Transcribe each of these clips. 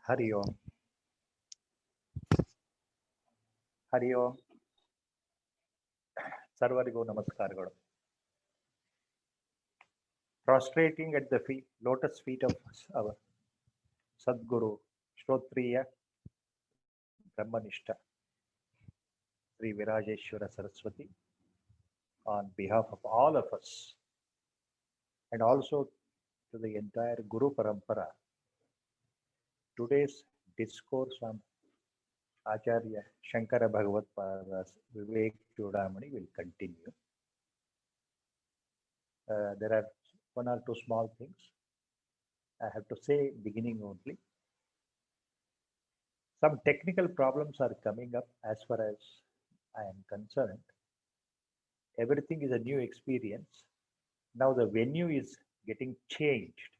Hari Om. Hari Om. Sarvarigo Namaskar. Prostrating at the lotus feet of our Sadguru, Shrotriya, Brahmanishta, Sri Virajeshwara Saraswati, on behalf of all of us, and also to the entire Guru Parampara. Today's discourse on Acharya Shankara Bhagavad Pada's Viveka Chudamani will continue. There are one or two small things I have to say beginning only. Some technical problems are coming up as far as I am concerned. Everything is a new experience. Now the venue is getting changed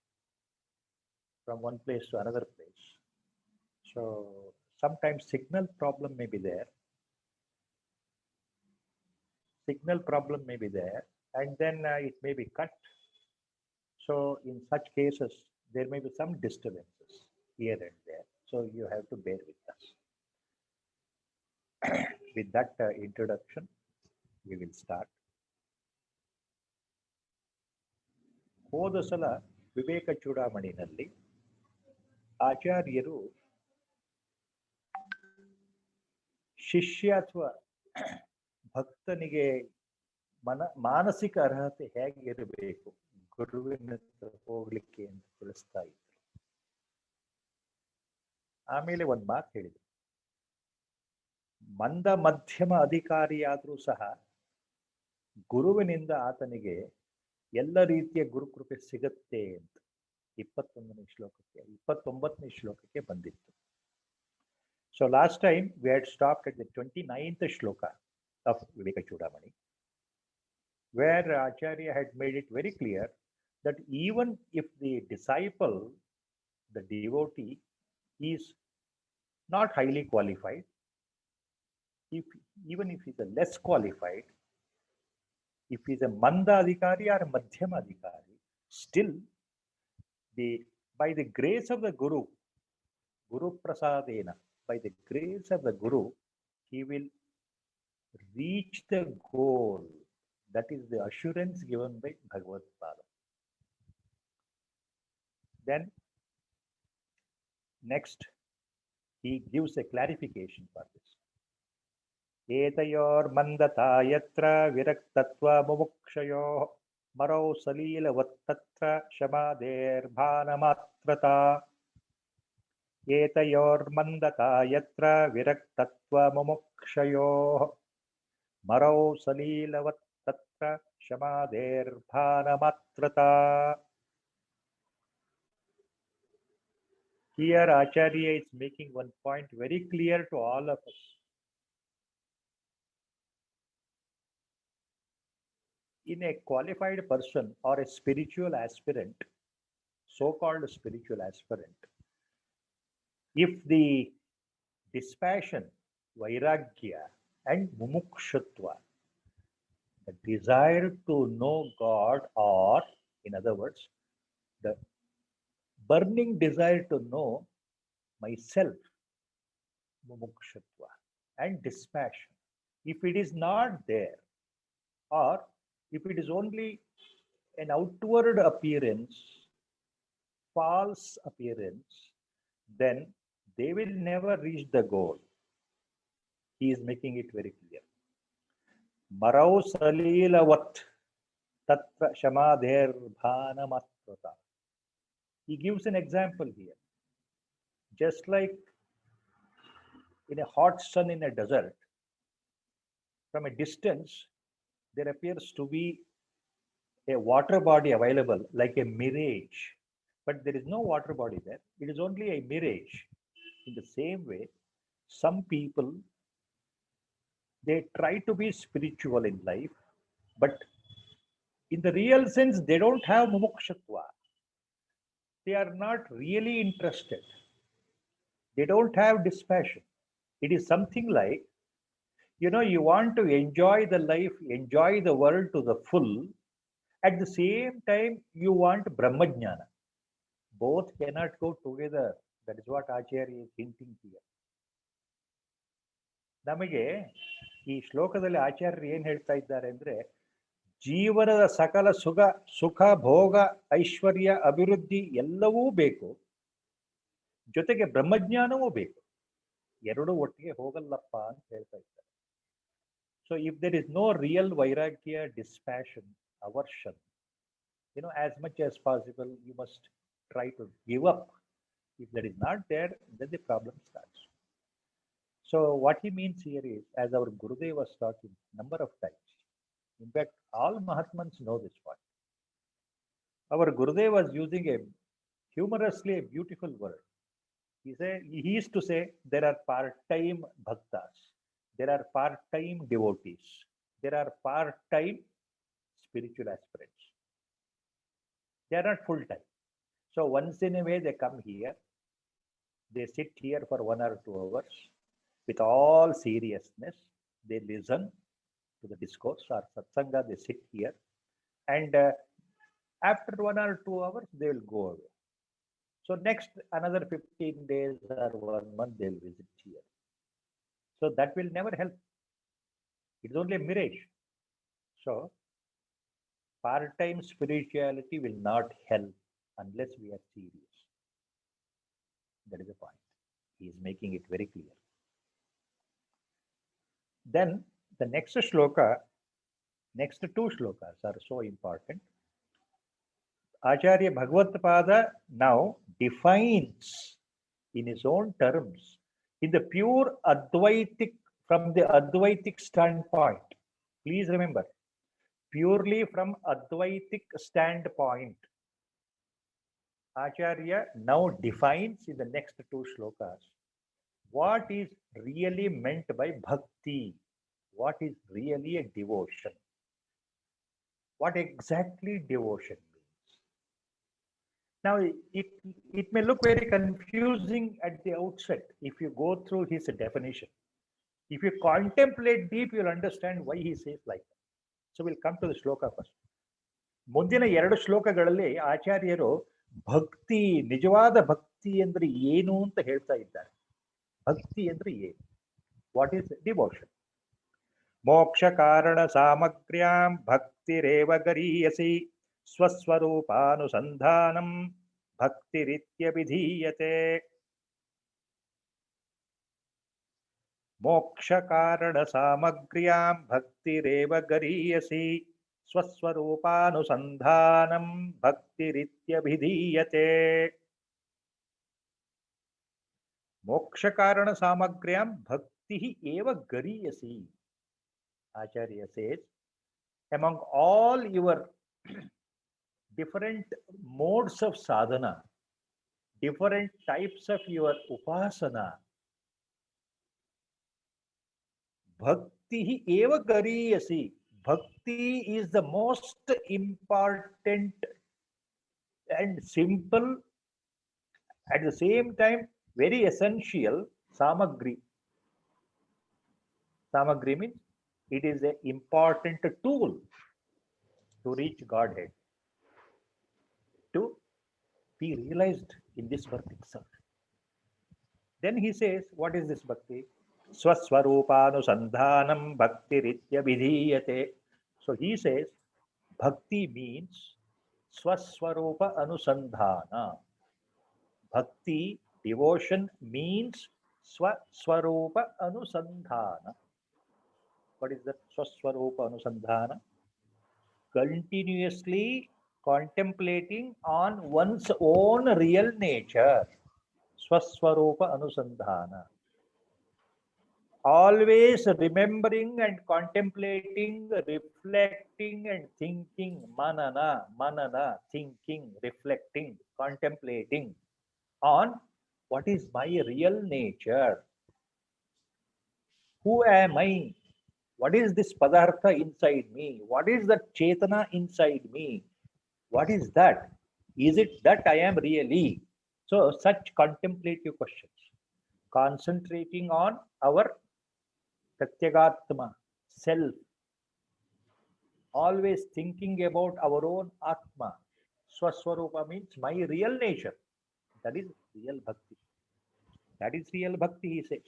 from one place to another place. So sometimes signal problem may be there. And then it may be cut. So in such cases, there may be some disturbances here and there. So you have to bear with us. With that introduction, we will start. ಹೋದ ಸಲ ವಿವೇಕ ಚೂಡಾಮಣಿನಲ್ಲಿ ಆಚಾರ್ಯರು ಶಿಷ್ಯ ಅಥವಾ ಭಕ್ತನಿಗೆ ಮಾನಸಿಕ ಅರ್ಹತೆ ಹೇಗಿರಬೇಕು ಗುರುವಿನ ಹತ್ರ ಹೋಗ್ಲಿಕ್ಕೆ ಅಂತ ತಿಳಿಸ್ತಾ ಇದ್ರು. ಆಮೇಲೆ ಒಂದು ಮಾತು ಹೇಳಿದ್ರು, ಮಂದ ಮಧ್ಯಮ ಅಧಿಕಾರಿಯಾದ್ರೂ ಸಹ ಗುರುವಿನಿಂದ ಆತನಿಗೆ ಎಲ್ಲ ರೀತಿಯ ಗುರುಕೃಪೆ ಸಿಗತ್ತೆ ಅಂತ 29ನೇ ಶ್ಲೋಕಕ್ಕೆ ಬಂದಿತ್ತು. So last time we had stopped at the 29th shloka of Viveka Chudamani, where Acharya had made it very clear that even if the disciple, the devotee, is not highly qualified, even if he's a less qualified, if he's a manda adhikari or a madhyama adhikari, still by the grace of the Guru prasadena, by the grace of the Guru, he will reach the goal. That is the assurance given by Bhagavad Pada. Then next, he gives a clarification for this. Etayor mandata yatra viraktatva mumukshayo marau salila vattatra shamader bhanamatrata. Etayor mandata yatra viraktatva mumukshayo marau salila vattatra shamader bhanamatrata. Here Acharya is making one point very clear to all of us. In a qualified person or a spiritual aspirant, so-called spiritual aspirant, if the dispassion, vairagya and mumukshutva, the desire to know God, or in other words, the burning desire to know myself, mumukshutva, and dispassion, if it is not there, or if it is only an outward appearance, false appearance, then they will never reach the goal. He is making it very clear. Marau salilavat tatra shamadher bhanamatrata. He gives an example here. Just like in a hot sun in a desert, from a distance, there appears to be a water body available like a mirage. but there is no water body there. It is only a mirage. In the same way, some people, they try to be spiritual in life, but in the real sense, they don't have mumukshatva. They are not really interested. They don't have dispassion. It is something like, you want to enjoy the life, enjoy the world to the full. At the same time, you want Brahmajnana. Both cannot go together. That is what Acharya is hinting here. ನಮಗೆ ಈ ಶ್ಲೋಕದಲ್ಲಿ ಆಚಾರ್ಯರು ಏನ್ ಹೇಳ್ತಾ ಇದ್ದಾರೆ ಅಂದ್ರೆ, ಜೀವನದ ಸಕಲ ಸುಖ ಭೋಗ ಐಶ್ವರ್ಯ ಅಭಿವೃದ್ಧಿ ಎಲ್ಲವೂ ಬೇಕು, ಜೊತೆಗೆ ಬ್ರಹ್ಮಜ್ಞಾನವೂ ಬೇಕು. ಎರಡೂ ಒಟ್ಟಿಗೆ ಹೋಗಲ್ಲಪ್ಪ ಅಂತ ಹೇಳ್ತಾ ಇದ್ದಾರೆ. So if there is no real vairagya, dispassion, aversion, as much as possible, you must try to give up. If that is not there, then the problem starts. So what he means here is, as our Gurudev was talking number of times, in fact, all Mahatmans know this point. Our Gurudev was using humorously a beautiful word. He used to say, there are part-time bhaktas, there are part-time devotees, there are part-time spiritual aspirants. They are not full-time. So once in a way they come here, they sit here for 1 or 2 hours with all seriousness. They listen to the discourse or satsanga, they sit here, and after 1 or 2 hours they will go away. So next another 15 days or 1 month they will visit here. So that will never help. It's only a mirage. So part-time spirituality will not help unless we are serious. That is the point. He is making it very clear. Then the next shloka, next 2 shlokas are so important. Acharya Bhagavad-pada now defines in his own terms, in the pure Advaitic, from the Advaitic standpoint. Please remember, purely from Advaitic standpoint, Acharya now defines in the next 2 shlokas what is really meant by bhakti, what is really a devotion, what exactly devotion means. Now, it may look very confusing at the outset if you go through his definition. If you contemplate deep, you'll understand why he says like that. So we'll come to the shloka first. ಮುಂದಿನ 2 ಶ್ಲೋಕಗಳಲ್ಲಿ ಆಚಾರ್ಯರು ಭಕ್ತಿ, ನಿಜವಾದ ಭಕ್ತಿ ಅಂದ್ರೆ ಏನು ಅಂತ ಹೇಳ್ತಾ ಇದ್ದಾರೆ. ಭಕ್ತಿ ಅಂದ್ರೆ ಏನು? What is devotion? ಮೋಕ್ಷ ಕಾರಣ ಸಾಮಗ್ರ್ಯಾಂ ಭಕ್ತಿರೇವ ಗರೀಯಸಿ ಸ್ವಸ್ವರೂಪಾನುಸಂಧಾನಂ ಭಕ್ತಿರಿತ್ಯಭಿಧೀಯತೆ. ಮೋಕ್ಷ ಕಾರಣ ಸಾಮಗ್ರ್ಯಾಂ ಭಕ್ತಿರೇವ ಗರೀಯಸಿ ಸ್ವಸ್ವರೂಪಾನುಸಂಧಾನಂ ಭಕ್ತಿರಿತ್ಯಭಿಧೀಯತೆ. ಮೋಕ್ಷ ಕಾರಣ ಸಾಮಗ್ರ್ಯಾಂ ಭಕ್ತಿ ಏವ ಗರೀಯಸಿ. Acharya says, among all your different modes of sadhana, different types of your upasana, bhakti eva gariyasi. Bhakti is the most important and simple, at the same time very essential samagri. Samagri means it is an important tool to reach Godhead, to be realized in this birth itself. Then he says, what is this bhakti? Swaswarupānusandhānam bhaktirityavidhīyate. So he says, bhakti means swaswarupa anusandhana. Bhakti, devotion means swaswarupa anusandhana. What is that swaswarupa anusandhana? Continuously contemplating on one's own real nature. Swaswarupa anusandhana. always remembering and contemplating, reflecting and thinking, manana, thinking, reflecting, contemplating on what is my real nature. Who am I? What is this padartha inside me? What is the chetana inside me? What is that? Is it that I am really? So, such contemplative questions, concentrating on our Pratyagatma, self, always thinking about our own Atma. Swaswarupa means my real nature. That is real bhakti. That is real bhakti, he says.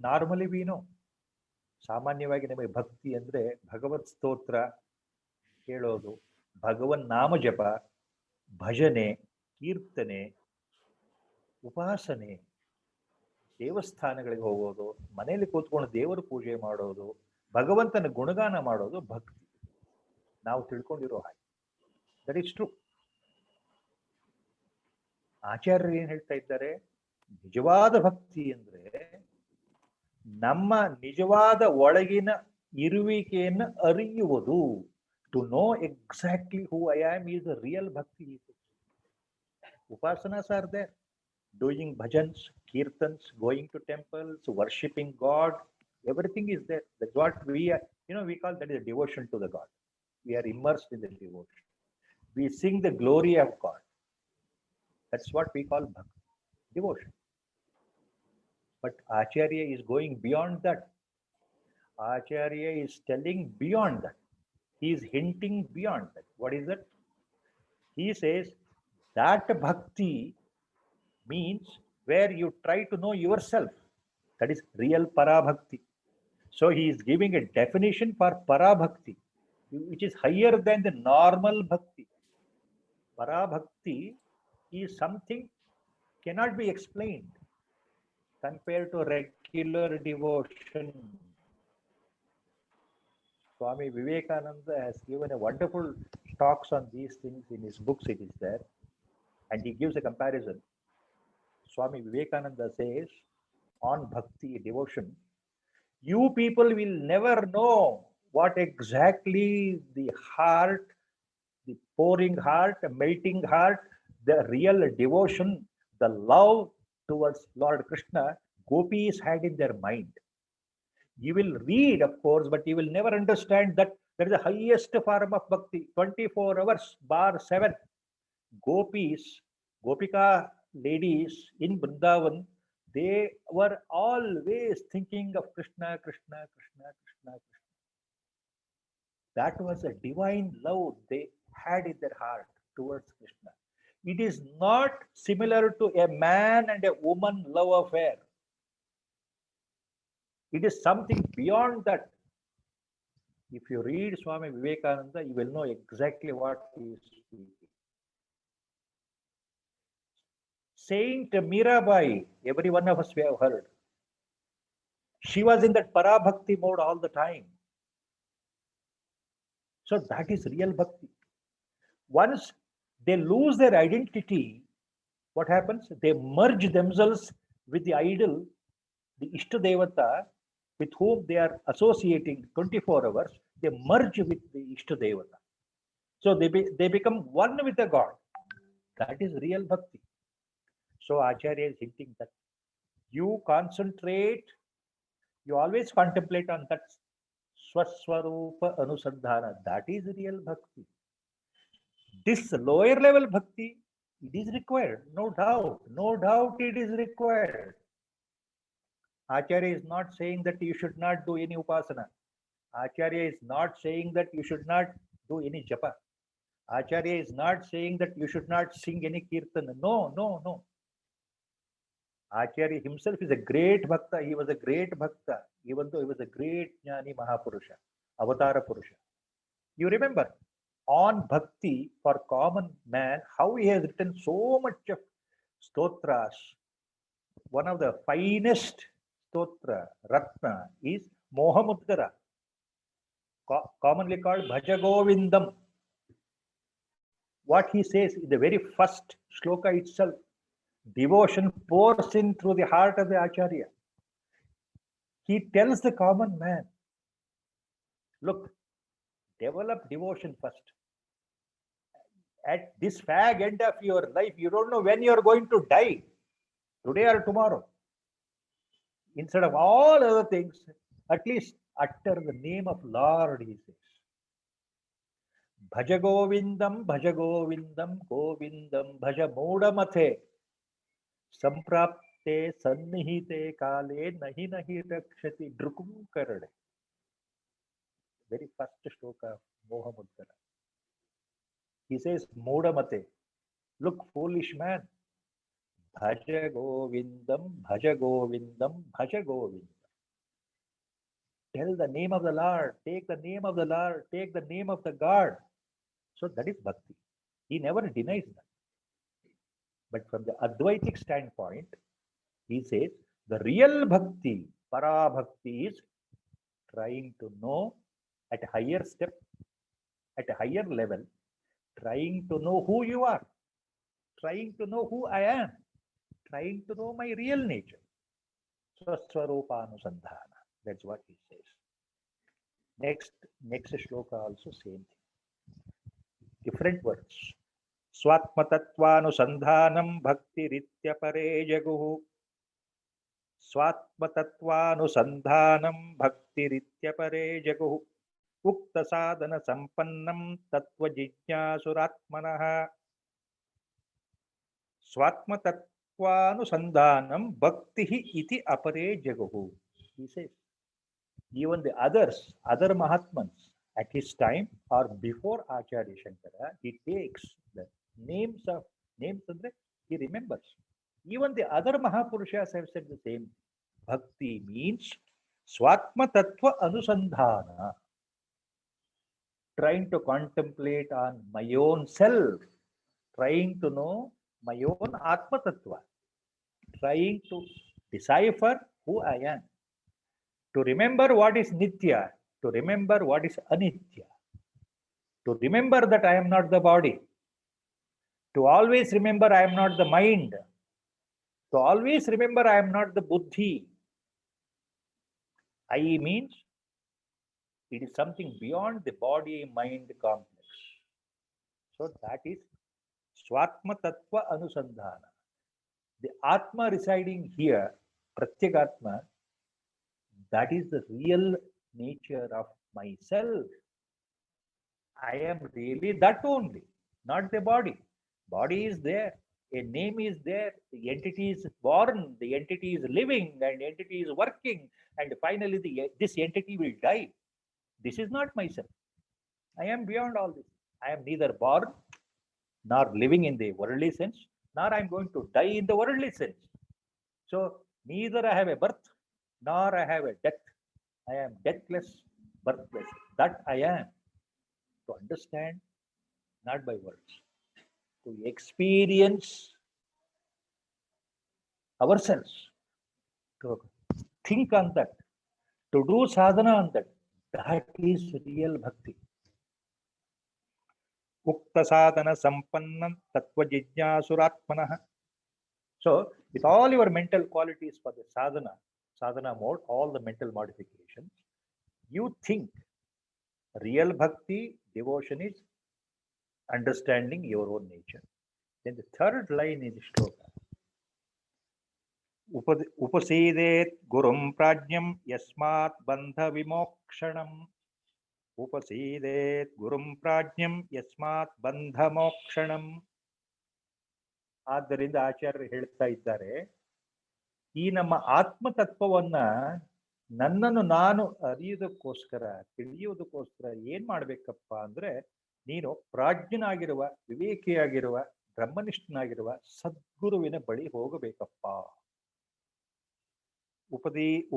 Normally we know. ಸಾಮಾನ್ಯವಾಗಿ ನಮಗೆ ಭಕ್ತಿ ಅಂದ್ರೆ ಭಗವತ್ ಸ್ತೋತ್ರ ಕೇಳೋದು, ಭಗವನ್ ನಾಮ ಜಪ, ಭಜನೆ, ಕೀರ್ತನೆ, ಉಪಾಸನೆ, ದೇವಸ್ಥಾನಗಳಿಗೆ ಹೋಗೋದು, ಮನೆಯಲ್ಲಿ ಕೂತ್ಕೊಂಡು ದೇವರ ಪೂಜೆ ಮಾಡೋದು, ಭಗವಂತನ ಗುಣಗಾನ ಮಾಡೋದು ಭಕ್ತಿ. ನಾವು ತಿಳ್ಕೊಂಡಿರೋ ಹಾಗೆ. That is true. ಆಚಾರ್ಯರು ಏನ್ ಹೇಳ್ತಾ ಇದ್ದಾರೆ? ನಿಜವಾದ ಭಕ್ತಿ ಅಂದ್ರೆ ನಮ್ಮ ನಿಜವಾದ ಒಳಗಿನ ಇರುವಿಕೆಯನ್ನು ಅರಿಯುವುದು. To know exactly who I am is a real bhakti. Upasanas are there, doing bhajans, kirtans, going to temples, worshipping God, everything is there. That's what we are, we call that is a devotion to the God. We are immersed in the devotion. We sing the glory of God. That's what we call bhakti, devotion. But Acharya is going beyond that. Acharya is telling beyond that. He is hinting beyond that. What is that? He says that bhakti means where you try to know yourself. That is real parabhakti. So he is giving a definition for parabhakti, which is higher than the normal bhakti. Parabhakti is something cannot be explained compared to regular devotion. Swami Vivekananda has given a wonderful talks on these things in his books. It is there, and he gives a comparison. Swami Vivekananda says on bhakti, devotion, you people will never know what exactly the heart, the pouring heart, melting heart, the real devotion, the love towards Lord Krishna gopis had in their mind. You will read, of course, but you will never understand that there is the highest form of bhakti. 24 hours, bar 7. Gopis, Gopika ladies in Vrindavan, they were always thinking of Krishna, Krishna, Krishna, Krishna, Krishna. That was a divine love they had in their heart towards Krishna. It is not similar to a man and a woman love affair. It is something beyond that. If you read Swami Vivekananda, you will know exactly what he is speaking. Saint Mirabai, every one of us we have heard. She was in that parabhakti mode all the time. So that is real bhakti. Once they lose their identity, what happens? They merge themselves with the idol, the Ishtadevata, with whom they are associating 24 hours. They merge with the Ishtadevata. So they become one with the God. That is real bhakti. So Acharya is hinting that you concentrate, you always contemplate on that Swaswarupa Anusandhana. That is real bhakti. This lower level bhakti, it is required, no doubt it is required. Acharya is not saying that you should not do any upasana. Acharya is not saying that you should not do any japa. Acharya is not saying that you should not sing any kirtan. No. Acharya himself is a great bhakta. He was a great bhakta, even though he was a great Jnani Mahapurusha, Avatara Purusha. You remember, on bhakti for common man, how he has written so much of stotras. One of the finest stotra, Ratna, is Mohamuddara, commonly called Bhajagovindam. What he says in the very first shloka itself, Devotion pours in through the heart of the Acharya. He tells the common man, look, develop devotion first. At this fag end of your life, you don't know when you are going to die, today or tomorrow. Instead of all other things, at least utter the name of Lord, he says. Bhaja Govindam, Govindam, Bhaja Modamathe, Samprapte, Sannihite, Kale, Nahi Nahi Rakshati, Drukum Karade. Very first shloka of Mohamuddara. He says, Modamate, look, foolish man. Bhaja Govindam, Bhaja Govindam, Bhaja Govindam. Tell the name of the Lord, take the name of the Lord, take the name of the God. So that is bhakti. He never denies that. But from the Advaitic standpoint, he says the real bhakti, para bhakti, is trying to know at a higher step, at a higher level, trying to know who you are, trying to know who I am, trying to know my real nature. Swaswarupanusandhana. That's what he says. Next shloka also same thing. Different words. Swatmatatvanusandhanam bhaktiritya pare jaguhu. Swatmatatvanusandhanam bhaktiritya pare jaguhu. Ukta sadhana sampannam tattva jijñasuratmanaha. Swatmatatvanusandhanam bhaktihi iti apare jaguhu. He says, even the others, other Mahatmans at his time or before Acharya Shankara, he takes the names and he remembers. Even the other Mahapurushas have said the same. Bhakti means Swatma Tattva Anusandhana. Trying to contemplate on my own self, trying to know my own Atma Tattva, trying to decipher who I am. To remember what is Nitya, to remember what is Anitya, to remember that I am not the body, to always remember I am not the mind, to always remember I am not the buddhi. I means it is something beyond the body-mind complex. So that is Swatma Tattva Anusandhana. The Atma residing here, Pratyagatma, that is the real nature of myself. I am really that only, not the body. Body is there, a name is there, the entity is born, the entity is living, and entity is working, and finally this entity will die. This is not myself. I am beyond all this. I am neither born nor living in the worldly sense, nor I am going to die in the worldly sense. So neither I have a birth nor I have a death. I am deathless, birthless. That I am. To understand, not by words. To experience ourselves. To think on that. To do sadhana on that. That is real bhakti. Ukta sadhana sampannam tattva jijñasuratmanaha. So, with all your mental qualities for the sadhana mode, all the mental modifications, you think real bhakti, devotion is understanding your own nature. Then the third line is shloka. Upasidet gurum prajñam yasmat bandha vimokshanam. Upasidet gurum prajñam yasmat bandha mokshanam. ಆದ್ದರಿಂದ ಆಚಾರ್ಯರು ಹೇಳ್ತಾ ಇದ್ದಾರೆ, ಈ ನಮ್ಮ ಆತ್ಮತತ್ವವನ್ನ ನನ್ನನ್ನು ನಾನು ಅರಿಯುವುದಕ್ಕೋಸ್ಕರ, ತಿಳಿಯುವುದಕ್ಕೋಸ್ಕರ ಏನ್ ಮಾಡ್ಬೇಕಪ್ಪ ಅಂದ್ರೆ, ನೀನು ಪ್ರಾಜ್ಞನಾಗಿರುವ, ವಿವೇಕಿಯಾಗಿರುವ, ಬ್ರಹ್ಮನಿಷ್ಠನಾಗಿರುವ ಸದ್ಗುರುವಿನ ಬಳಿ ಹೋಗಬೇಕಪ್ಪ.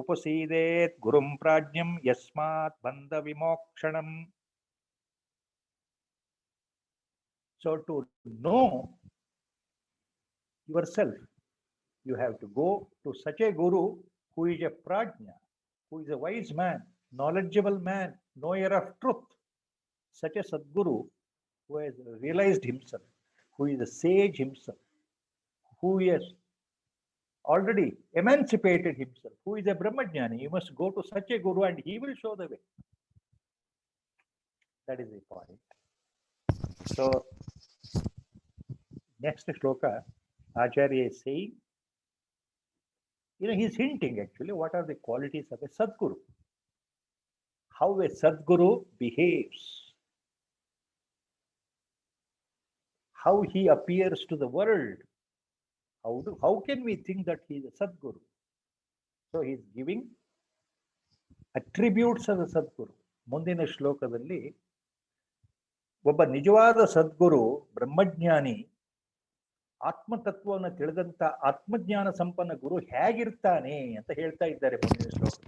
ಉಪಸೀದೇತ್ ಗುರುಂ ಪ್ರಾಜ್ಞಂ ಯಸ್ಮಾತ್ ಬಂಧ ವಿಮೋಕ್ಷಣಂ. So to know yourself, you have to go to such a guru who is a prajna, who is a wise man, knowledgeable man, knower of truth. Such a Sadguru who has realized himself, who is a sage himself, who has already emancipated himself, who is a Brahmajnani. You must go to such a guru and he will show the way. That is the point. So, next shloka, Acharya is saying, he's hinting actually what are the qualities of a Sadguru. How a Sadguru behaves, how he appears to the world. How can we think that he is a Sadguru? So he is giving attributes of a Sadguru. ಮುಂದಿನ ಶ್ಲೋಕದಲ್ಲಿ ಒಬ್ಬ ನಿಜವಾದ ಸದ್ಗುರು ಬ್ರಹ್ಮಜ್ಞಾನಿ ಆತ್ಮತತ್ವವನ್ನು ತಿಳಿದಂತ ಆತ್ಮಜ್ಞಾನ ಸಂಪನ್ನ ಗುರು ಹೇಗಿರ್ತಾನೆ ಅಂತ ಹೇಳ್ತಾ ಇದ್ದಾರೆ ಮುಂದಿನ ಶ್ಲೋಕ.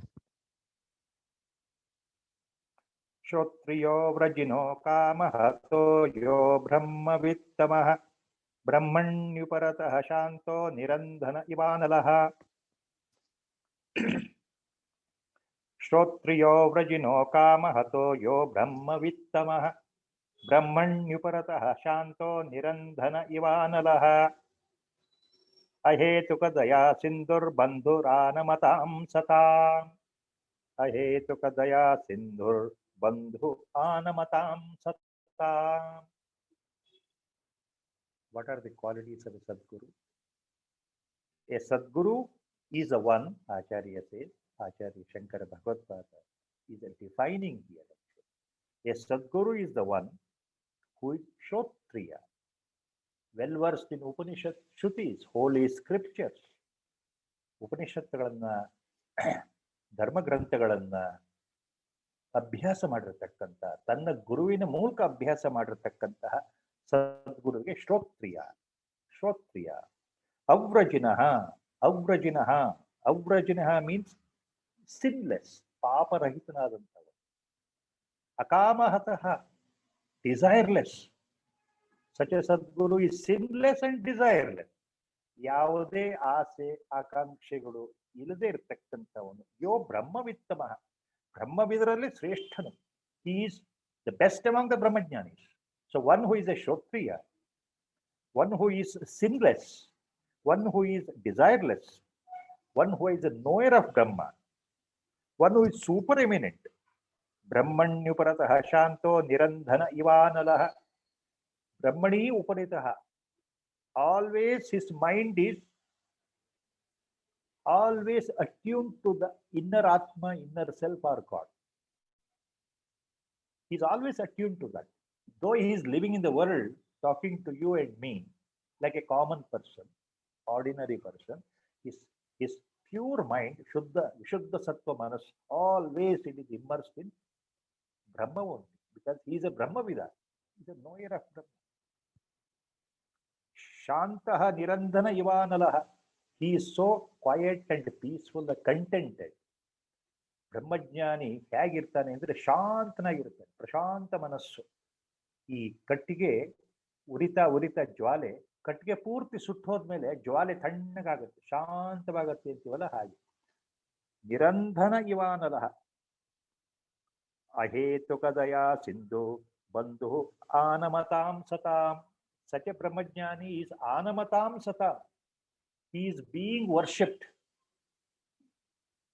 ಶ್ರೋತ್ರಿಯೋ ವ್ರಜಿನೋ ಕಾಮಹತೋ ಯೋ ಬ್ರಹ್ಮವಿತ್ತಮಃ ಬ್ರಹ್ಮಣ್ಯುಪರತಃ ಶಾಂತೋ ನಿರಂಧನ ಇವಾನಲಃ. ಶ್ರೋತ್ರಿಯೋ ವ್ರಜಿನೋ ಕಾಮಹತೋ ಯೋ ಬ್ರಹ್ಮವಿತ್ತಮಃ ಬ್ರಹ್ಮಣ್ಯುಪರತಃ ಶಾಂತೋ ನಿರಂಧನ ಇವಾನಲಃ. ಅಹೇತುಕದಯಾ ಸಿಂಧುರ್ಬಂಧುರಾನಮತಾಂ ಸತಾಂ. ಅಹೇತುಕದಯಾ ಸಿಂಧುರ್ಬಂಧು ಆನಮತಾಂ ಸತಾಂ. What are the qualities of a Sadguru? A Sadguru is a one, Acharya says, Acharya Shankara Bhagavad is defining here. A Sadguru is the one who is Shrotriya, well versed in Upanishad Shrutis, holy scriptures. ಉಪನಿಷತ್ತುಗಳನ್ನ ಧರ್ಮ ಗ್ರಂಥಗಳನ್ನ ಅಭ್ಯಾಸ ಮಾಡಿರತಕ್ಕಂಥ, ತನ್ನ ಗುರುವಿನ ಮೂಲಕ ಅಭ್ಯಾಸ ಮಾಡಿರತಕ್ಕಂತಹ ಸದ್ಗುರುವಿಗೆ ಶ್ರೋತ್ರಿಯ. ಶ್ರೋತ್ರಿಯ. ಅವ್ರಜಿನಃ. ಅವ್ರಜಿನಃ. ಅವ್ರಜಿನಃ ಮೀನ್ಸ್ ಸಿನ್ಲೆಸ್, ಪಾಪರಹಿತನಾದಂಥವ. ಅಕಾಮಹತಃ, desireless. Such a sadguru is sinless and desireless. ಯಾವುದೇ ಆಸೆ ಆಕಾಂಕ್ಷೆಗಳು ಇಲ್ಲದೆ ಇರತಕ್ಕಂಥವನು. ಯೋ ಬ್ರಹ್ಮವಿತ್ತಮಃ, ಬ್ರಹ್ಮವಿದರಲ್ಲಿ ಶ್ರೇಷ್ಠನು. He is the best among the brahmajnanis. So one who is a Shrotriya, one who is sinless, one who is desireless, one who is a knower of Brahma, one who is supereminent. Brahmanyuparatah shanto nirandhana ivanalah. Brahmani uparitah. Always his mind is always attuned to the inner Atma, inner self or God. He is always attuned to that. Though he is living in the world, talking to you and me, like a common person, ordinary person, his pure mind, Shuddha Sattva Manas, always it is immersed in Brahma only, because he is a Brahmavida, he is a knower of Brahma. Shantaha Nirandhana Ivanalaha, he is so quiet and peaceful and contented. ಬ್ರಹ್ಮಜ್ಞಾನಿ ಹೇಗಿರ್ತಾನೆ ಅಂದ್ರೆ ಶಾಂತನಾಗಿರ್ತಾನೆ, ಪ್ರಶಾಂತ ಮನಸ್ಸು. ಈ ಕಟ್ಟಿಗೆ ಉರಿತಾ ಜ್ವಾಲೆ, ಕಟ್ಟಿಗೆ ಪೂರ್ತಿ ಸುಟ್ಟೋದ್ಮೇಲೆ ಜ್ವಾಲೆ ತಣ್ಣಗಾಗುತ್ತೆ, ಶಾಂತವಾಗತ್ತೆ ಅಂತೀವಲ್ಲ ಹಾಗೆ. ನಿರಂಧನ ಇವಾನಲಃ. ಅಹೇತುಕದಯಾ ಸಿಂಧು ಬಂಧು ಆನಮತಾಂ ಸತಾಂ. Such a Brahmajnani is anamatam satam. He is being worshipped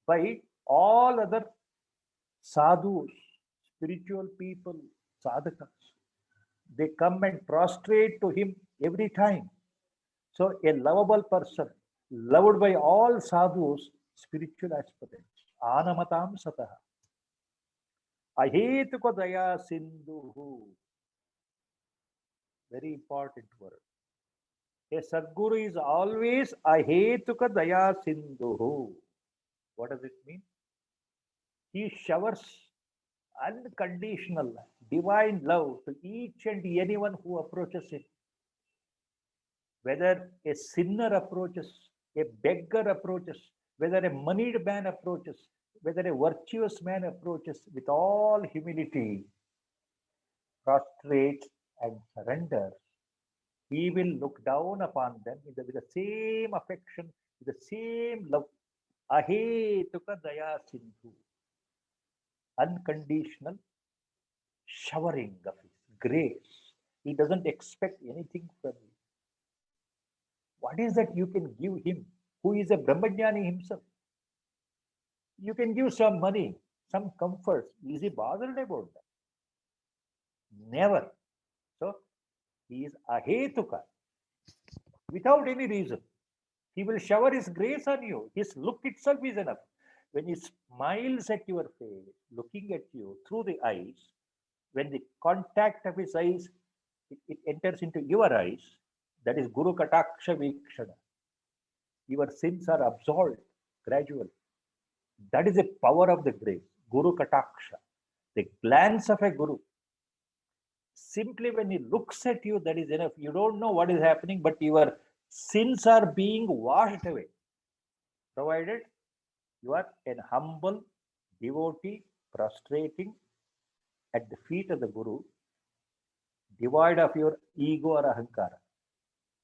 by all other sadhus, spiritual people, sadhakas. They come and prostrate to him every time. So a lovable person, loved by all sadhus, spiritual aspirants. Anamatam satah. Ahetuka daya sindhuhu. Very important word. A Sadguru is always ahetuka daya sindhuhu. What does it mean? He showers unconditional, divine love to each and anyone who approaches him. Whether a sinner approaches, a beggar approaches, whether a moneyed man approaches, whether a virtuous man approaches, with all humility, prostrate and surrender, he will look down upon them with the same affection, with the same love. Ahetuka daya sindhu. Unconditional showering of his grace. He doesn't expect anything from you. What is that you can give him, who is a Brahmajnani himself? You can give some money, some comforts. Is he bothered about that? Never. So he is ahetuka, without any reason. He will shower his grace on you. His look itself is enough. When he smiles at your face, looking at you through the eyes, when the contact of his eyes, it enters into your eyes, that is Guru Kataksha Vikshana. Your sins are absolved gradually. That is the power of the grace, Guru Kataksha, the glance of a Guru. Simply when he looks at you, that is enough. You don't know what is happening, but your sins are being washed away, provided you are an humble devotee prostrating at the feet of the Guru, devoid of your ego or ahankara,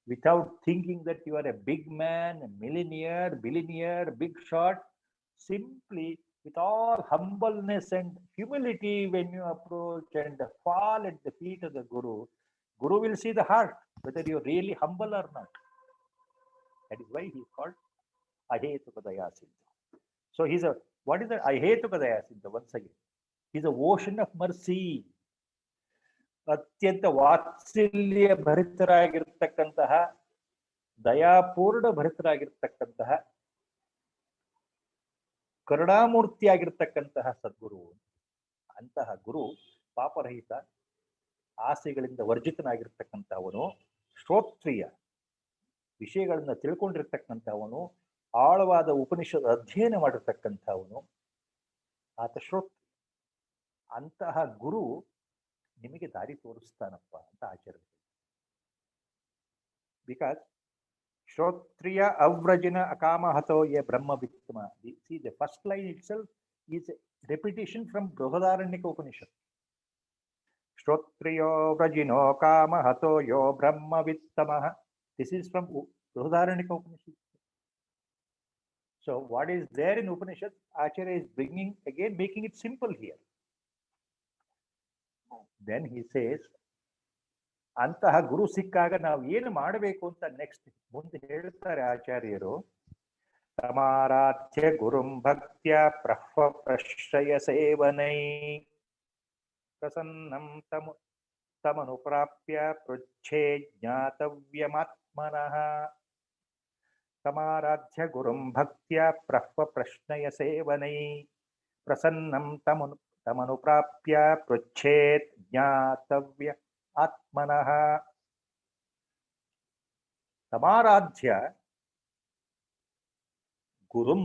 without thinking that you are a big man, a millionaire, billionaire, big shot. Simply with all humbleness and humility, when you approach and fall at the feet of the Guru, Guru will see the heart, whether you're really humble or not. That is why he is called Ahetuka Daya Sindhu. So he's a, what is the Ahetuka Daya Sindhu? Once again, he's an ocean of mercy. ಅತ್ಯಂತ ವಾತ್ಸಲ್ಯ ಭರಿತರಾಗಿರ್ತಕ್ಕಂತಹ, ದಯಾಪೂರ್ಣ ಭರಿತರಾಗಿರ್ತಕ್ಕಂತಹ, ಕರುಣಾಮೂರ್ತಿಯಾಗಿರ್ತಕ್ಕಂತಹ ಸದ್ಗುರು. ಅಂತಹ ಗುರು ಪಾಪರಹಿತ, ಆಸೆಗಳಿಂದ ವರ್ಜಿತನಾಗಿರ್ತಕ್ಕಂಥವನು, ಶ್ರೋತ್ರಿಯ, ವಿಷಯಗಳನ್ನ ತಿಳ್ಕೊಂಡಿರ್ತಕ್ಕಂಥವನು, ಆಳವಾದ ಉಪನಿಷತ್ ಅಧ್ಯಯನ ಮಾಡಿರ್ತಕ್ಕಂಥವನು, ಆತ ಶ್ರೋತ್ರಿಯ. ಅಂತಹ ಗುರು ನಿಮಗೆ ದಾರಿ ತೋರಿಸ್ತಾನಪ್ಪ ಅಂತ ಆಚಾರ್ಯ. ಬಿಕಾಸ್ ಶ್ರೋತ್ರಿಯ ಅವ್ರಜನ ಅಕಾಮಹತೋ ಯೇ ಬ್ರಹ್ಮ ವಿತ್ತಮ. See, the first line itself is a repetition from Brihadaranyaka Upanishad. Shrotriyo vrajino kamahato yo brahma vittamah. This is from Brihadaranyaka Upanishad. So what is there in Upanishad, Acharya is bringing again, making it simple here. Then he says, ಅಂತಹ ಗುರು ಸಿಕ್ಕಾಗ ನಾವು ಏನು ಮಾಡಬೇಕು ಅಂತ next ಮುಂದೆ ಹೇಳ್ತಾರೆ ಆಚಾರ್ಯರು. ತಮಾರಾಧ್ಯ ಗುರುಂ ಭಕ್ತ್ಯ ಪ್ರಶ್ರಯ ಸೇವನೈ ಪ್ರಸನ್ನಂ ತಮನುಪ್ರಾಪ್ಯ ಪೃಚ್ಛೇ ಜ್ಞಾತವ್ಯಮಾತ್ಮನಃ. ತಮಾರಾಧ್ಯ ಗುರುಂ ಭಕ್ತ್ಯ ಪ್ರಶ್ನಯ ಸೇವನೈ ಪ್ರಸನ್ನಂ ತಮನುಪ್ರಾಪ್ಯ ಪೃಚ್ಛೇತ್ ಜ್ಞಾತವ್ಯ ಆತ್ಮನಃ. ತಮಾರಾಧ್ಯ ಗುರುಂ,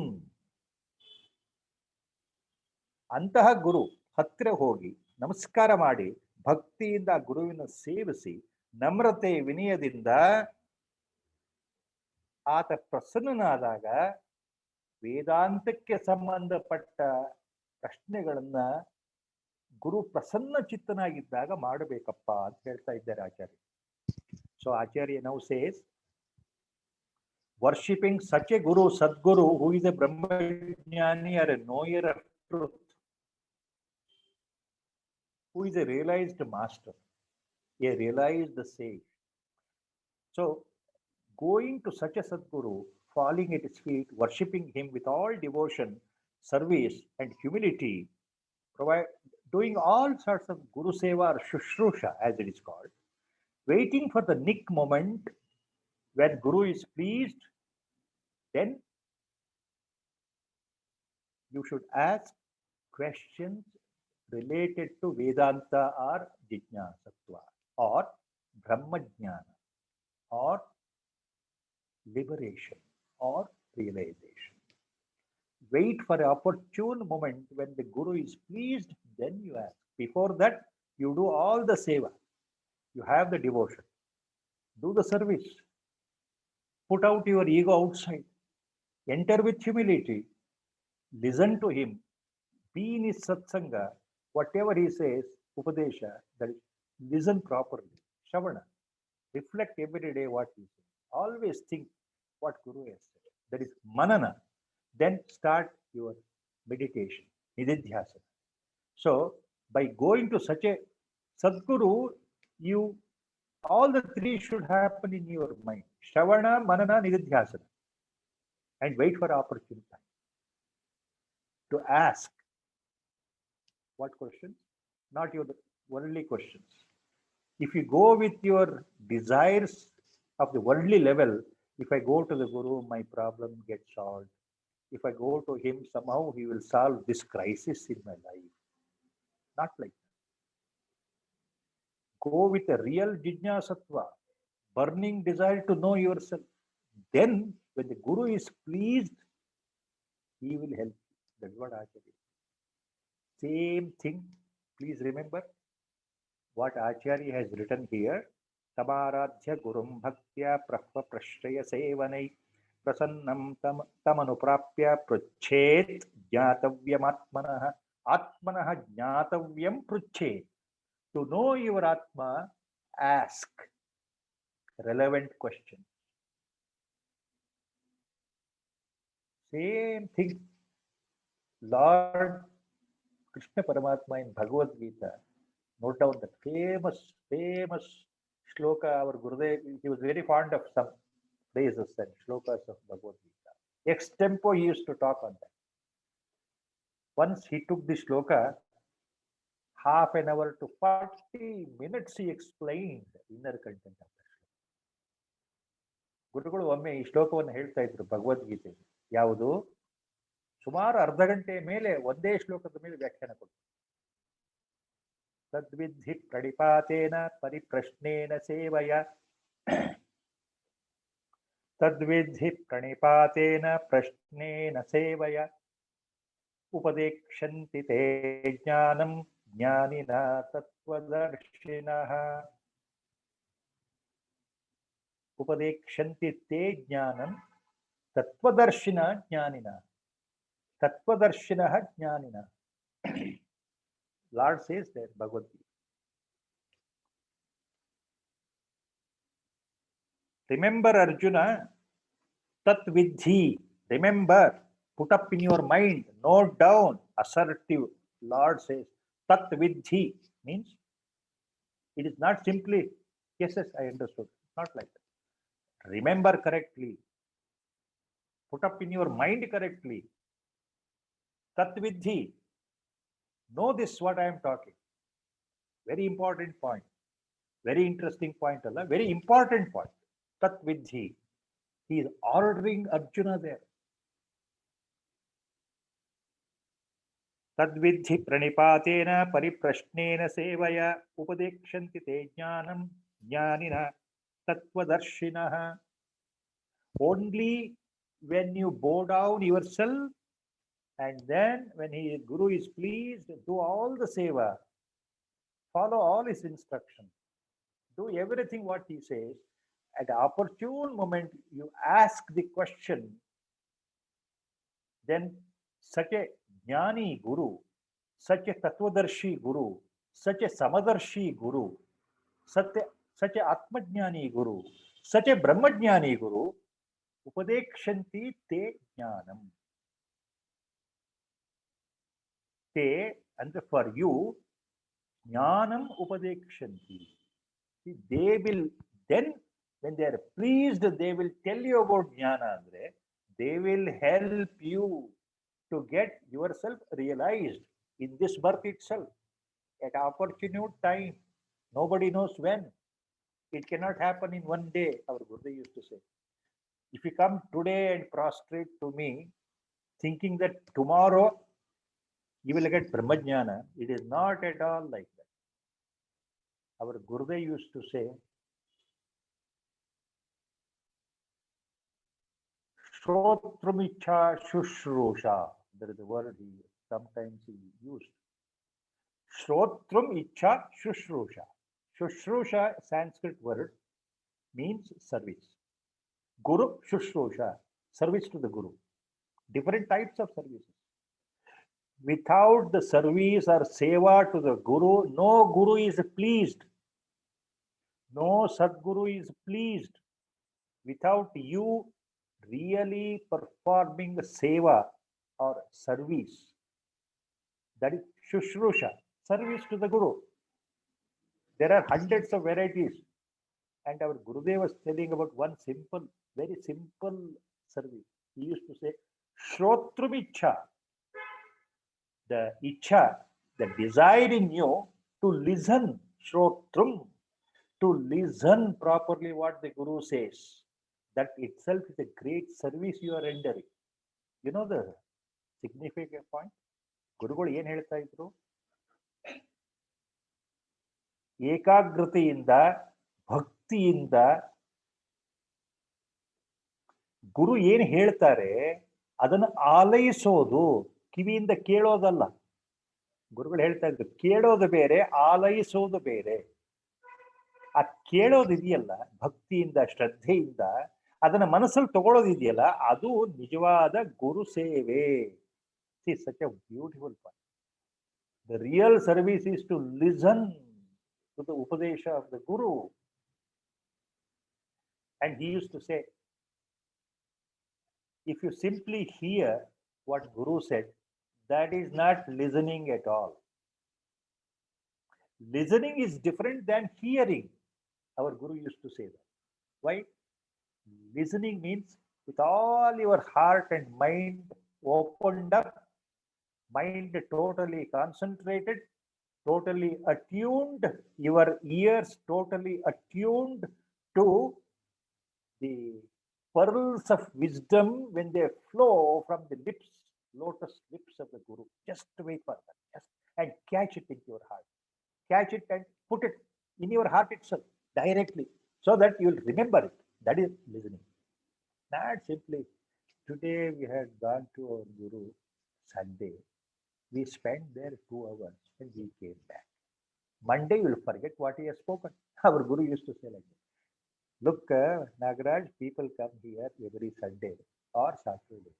ಅಂತಹ ಗುರು ಹತ್ತಿರ ಹೋಗಿ ನಮಸ್ಕಾರ ಮಾಡಿ ಭಕ್ತಿಯಿಂದ ಗುರುವಿನ ಸೇವಿಸಿ ನಮ್ರತೆ ವಿನಯದಿಂದ ಆತ ಪ್ರಸನ್ನನಾದಾಗ ವೇದಾಂತಕ್ಕೆ ಸಂಬಂಧಪಟ್ಟ ಪ್ರಶ್ನೆಗಳನ್ನ ಗುರು ಪ್ರಸನ್ನ ಚಿತ್ತನಾಗಿದ್ದಾಗ ಮಾಡಬೇಕಪ್ಪ ಅಂತ ಹೇಳ್ತಾ ಇದ್ದಾರೆ Acharya. So Acharya now says, worshipping such a guru, sadguru, who is a brahmajnani or a knower of truth, who is a realized master, a realized sage. So going to such a sadguru, falling at his feet, worshipping him with all devotion, service and humility, doing all sorts of guru seva or shushrusha as it is called, waiting for the nick moment when guru is pleased, then you should ask questions related to Vedanta or Jnanasatva or Brahmajnana or liberation or realization. Wait for an opportune moment when the Guru is pleased, then you ask. Before that, you do all the seva. You have the devotion. Do the service. Put out your ego outside. Enter with humility. Listen to him. Be in his satsanga. Whatever he says, upadesha, that is, listen properly. Shavana. Reflect every day what he says. Always think what Guru has said. That is manana. Then start your meditation, nididhyasana. So by going to such a sadguru, you All the three should happen in your mind. Shravana, Manana, Nididhyasana. And wait for opportune time to ask. What questions? Not your worldly questions. If you go with your desires of the worldly level, if I go to the Guru, my problem gets solved. If I go to him, somehow he will solve this crisis in my life. Not like that. Go with a real jijnasatva, burning desire to know yourself. Then, when the Guru is pleased, he will help you. That's what Acharya. Same thing. Please remember what Acharya has written here. Tamaradhya gurum bhaktya prahva prashraya sevanai prasannam tamanuprapya pruchet jnatavyam atmanah. Atmanah jnatavyam pruchet. To know your Atma, ask relevant questions. Same thing. Lord Krishna Paramatma in Bhagavad Gita, note down that famous shloka. Our Gurudev, he was very fond of some phrases and shlokas of Bhagavad Gita. Ex-tempo, he used to talk on that. Once he took the shloka, half an hour to 40 minutes he explained the inner content of the shloka. ಗುರುಗಳು ಒಮ್ಮೆ ಈ ಶ್ಲೋಕವನ್ನು ಹೇಳ್ತಾ ಇದ್ರು ಭಗವದ್ಗೀತೆ. ಯಾವುದು? ಸುಮಾರು ಅರ್ಧ ಗಂಟೆ ಮೇಲೆ ಒಂದೇ ಶ್ಲೋಕದ ಮೇಲೆ ವ್ಯಾಖ್ಯಾನ ಕೊಟ್ಟರು. ತದ್ವಿಧಿ ಪ್ರಣಿಪಾತೇನ ಪರಿಪ್ರಶ್ನೇನ ಸೇವಯ ತದ್ವಿಧಿ ಪ್ರಣಿಪಾತೇನ ಪ್ರಶ್ನೇನ ಸೇವಯ ಉಪದೇಕ್ಷಂತಿ ತೇ ಜ್ಞಾನಂ ಜ್ಞಾನಿನ ತತ್ವದರ್ಶಿನಃ. ಉಪದೇಕ್ಷಂತಿ ತೇ ಜ್ಞಾನಂ ತತ್ವದರ್ಶಿನ ಜ್ಞಾನಿನ. Tatvadarshina Jnanina. Lord says that Bhagavad Gita. Remember, Arjuna, Tat Vidhi. Remember, put up in your mind, note down, assertive. Lord says, Tat Vidhi means it is not simply, yes, I understood. Not like that. Remember correctly. Put up in your mind correctly. Tatvidhi. Know this what I am talking. Very important point. Very interesting point. Very important point. Tatvidhi. He is ordering Arjuna there. Tadvidhi pranipatena pariprashnena sevaya upadekshanti te jnanam jnanina tattvadarshinaha. Only when you bow down yourself, and then when Guru is pleased, do all the seva, follow all his instructions, do everything what he says. At the opportune moment, you ask the question, then such a jnani Guru, such a tattvadarshi Guru, such a samadarshi Guru, such a atmajnani Guru, such a brahmajnani Guru, upadekshanti te jnanam. Te, and for you, jnanam upadekshanti. They will then, when they are pleased, they will tell you about jnana. They will help you to get yourself realized in this birth itself at opportune time. Nobody knows when. It cannot happen in one day, our Gurudev used to say. If you come today and prostrate to me, thinking that tomorrow you will get Brahmajnana, it is not at all like that. Our Gurudev used to say, Shrotramicha Shushrusha. There is a word he sometimes he used. Shrotram Icha Shushrusha. Shushrusha, Sanskrit word, means service. Guru Shushrusha, service to the Guru. Different types of services. Without the service or seva to the Guru, no Guru is pleased. No Sadguru is pleased. Without you really performing the seva or service, that is Shushrusha, service to the Guru. There are hundreds of varieties. And our Gurudev was telling about one simple, very simple service. He used to say, Shrotrum Icha, the Icha, the desire in you to listen, Shrotrum, to listen properly what the Guru says. That itself is a great service you are rendering. You know the significant point? ಗುರುಗಳು ಏನ್ ಹೇಳ್ತಾ ಇದ್ರು? ಏಕಾಗ್ರತೆಯಿಂದ ಭಕ್ತಿಯಿಂದ ಗುರು ಏನು ಹೇಳ್ತಾರೆ ಅದನ್ನು ಆಲೈಸೋದು, ಕಿವಿಯಿಂದ ಕೇಳೋದಲ್ಲ. ಗುರುಗಳು ಹೇಳ್ತಾ ಇದ್ರು ಕೇಳೋದು ಬೇರೆ, ಆಲೈಸೋದು ಬೇರೆ. ಆ ಕೇಳೋದು ಇದೆಯಲ್ಲ ಭಕ್ತಿಯಿಂದ ಶ್ರದ್ಧೆಯಿಂದ, ಅದನ್ನ ಮನಸ್ಸಲ್ಲಿ ತಗೊಳ್ಳೋದಿದೆಯಲ್ಲ, ಅದು ನಿಜವಾದ ಗುರು ಸೇವೆ. It's such a beautiful point. The real service is to listen to the Upadesha of the Guru. And he used to say, if you simply hear what Guru said, that is not listening at all. Listening is different than hearing. Our Guru used to say that. Why? Listening means with all your heart and mind opened up, mind totally concentrated, totally attuned, your ears totally attuned to the pearls of wisdom when they flow from the lips, lotus lips of the Guru. Just wait for that. Just, and catch it into your heart. Catch it and put it in your heart itself directly, so that you will remember it. That is listening. Not simply, today we had gone to our Guru Sunday. We spent there 2 hours and we came back. Monday you will forget what he has spoken. Our Guru used to say like that. Look, Nagaraj, people come here every Sunday or Saturday.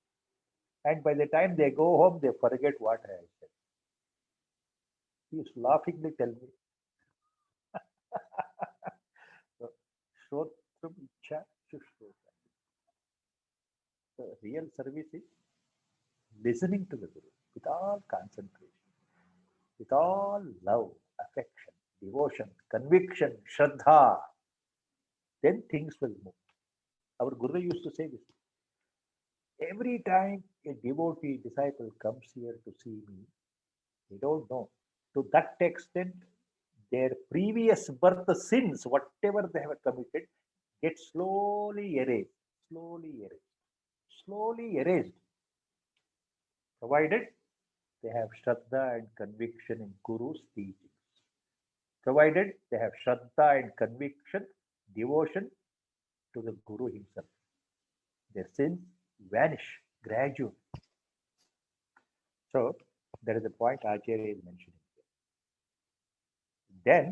And by the time they go home, they forget what I said. He used to laughingly tell me. So, Shrotram Icha Shushruta. The real service is listening to the Guru with all concentration, with all love, affection, devotion, conviction, shraddha. Then things will move. Our Guru used to say this. Every time a devotee disciple comes here to see me, they don't know. To that extent, their previous birth sins, whatever they have committed, get slowly erased, slowly erased, slowly erased. Provided they have shraddha and conviction in Guru's teachings. Provided they have shraddha and conviction, devotion to the Guru himself. Their sins vanish gradually. So, that is the point Acharya is mentioning here. Then,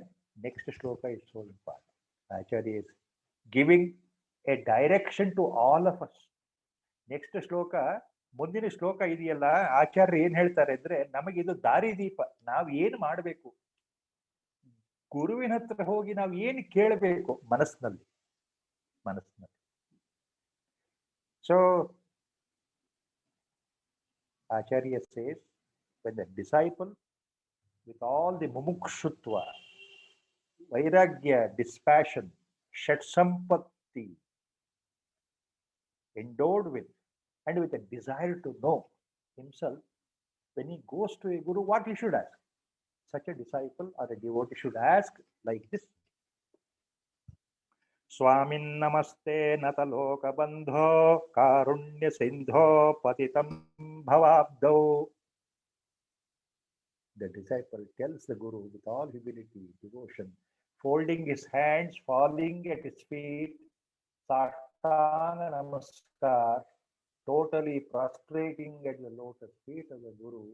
next shloka is so important. Acharya is giving a direction to all of us. Next shloka, ಮುಂದಿನ ಶ್ಲೋಕ ಇದೆಯಲ್ಲ, ಆಚಾರ್ಯ ಏನ್ ಹೇಳ್ತಾರೆ ಅಂದ್ರೆ, ನಮಗಿದು ದಾರಿದೀಪ. ನಾವು ಏನು ಮಾಡಬೇಕು, ಗುರುವಿನ ಹತ್ರ ಹೋಗಿ ನಾವು ಏನು ಕೇಳಬೇಕು ಮನಸ್ಸಿನಲ್ಲಿ. So Acharya says, when the disciple with all the mumukshutva, vairagya, dispassion, shatsampatti, endowed with and with a desire to know himself, when he goes to a guru, what he should ask? Such a disciple or a devotee should ask like this. Swamin namaste nataloka bandho karunya sindho patitam bhavabdo. The disciple tells the Guru with all humility, devotion, folding his hands, falling at his feet, Saštanga Namaskar, totally prostrating at the lotus feet of the Guru.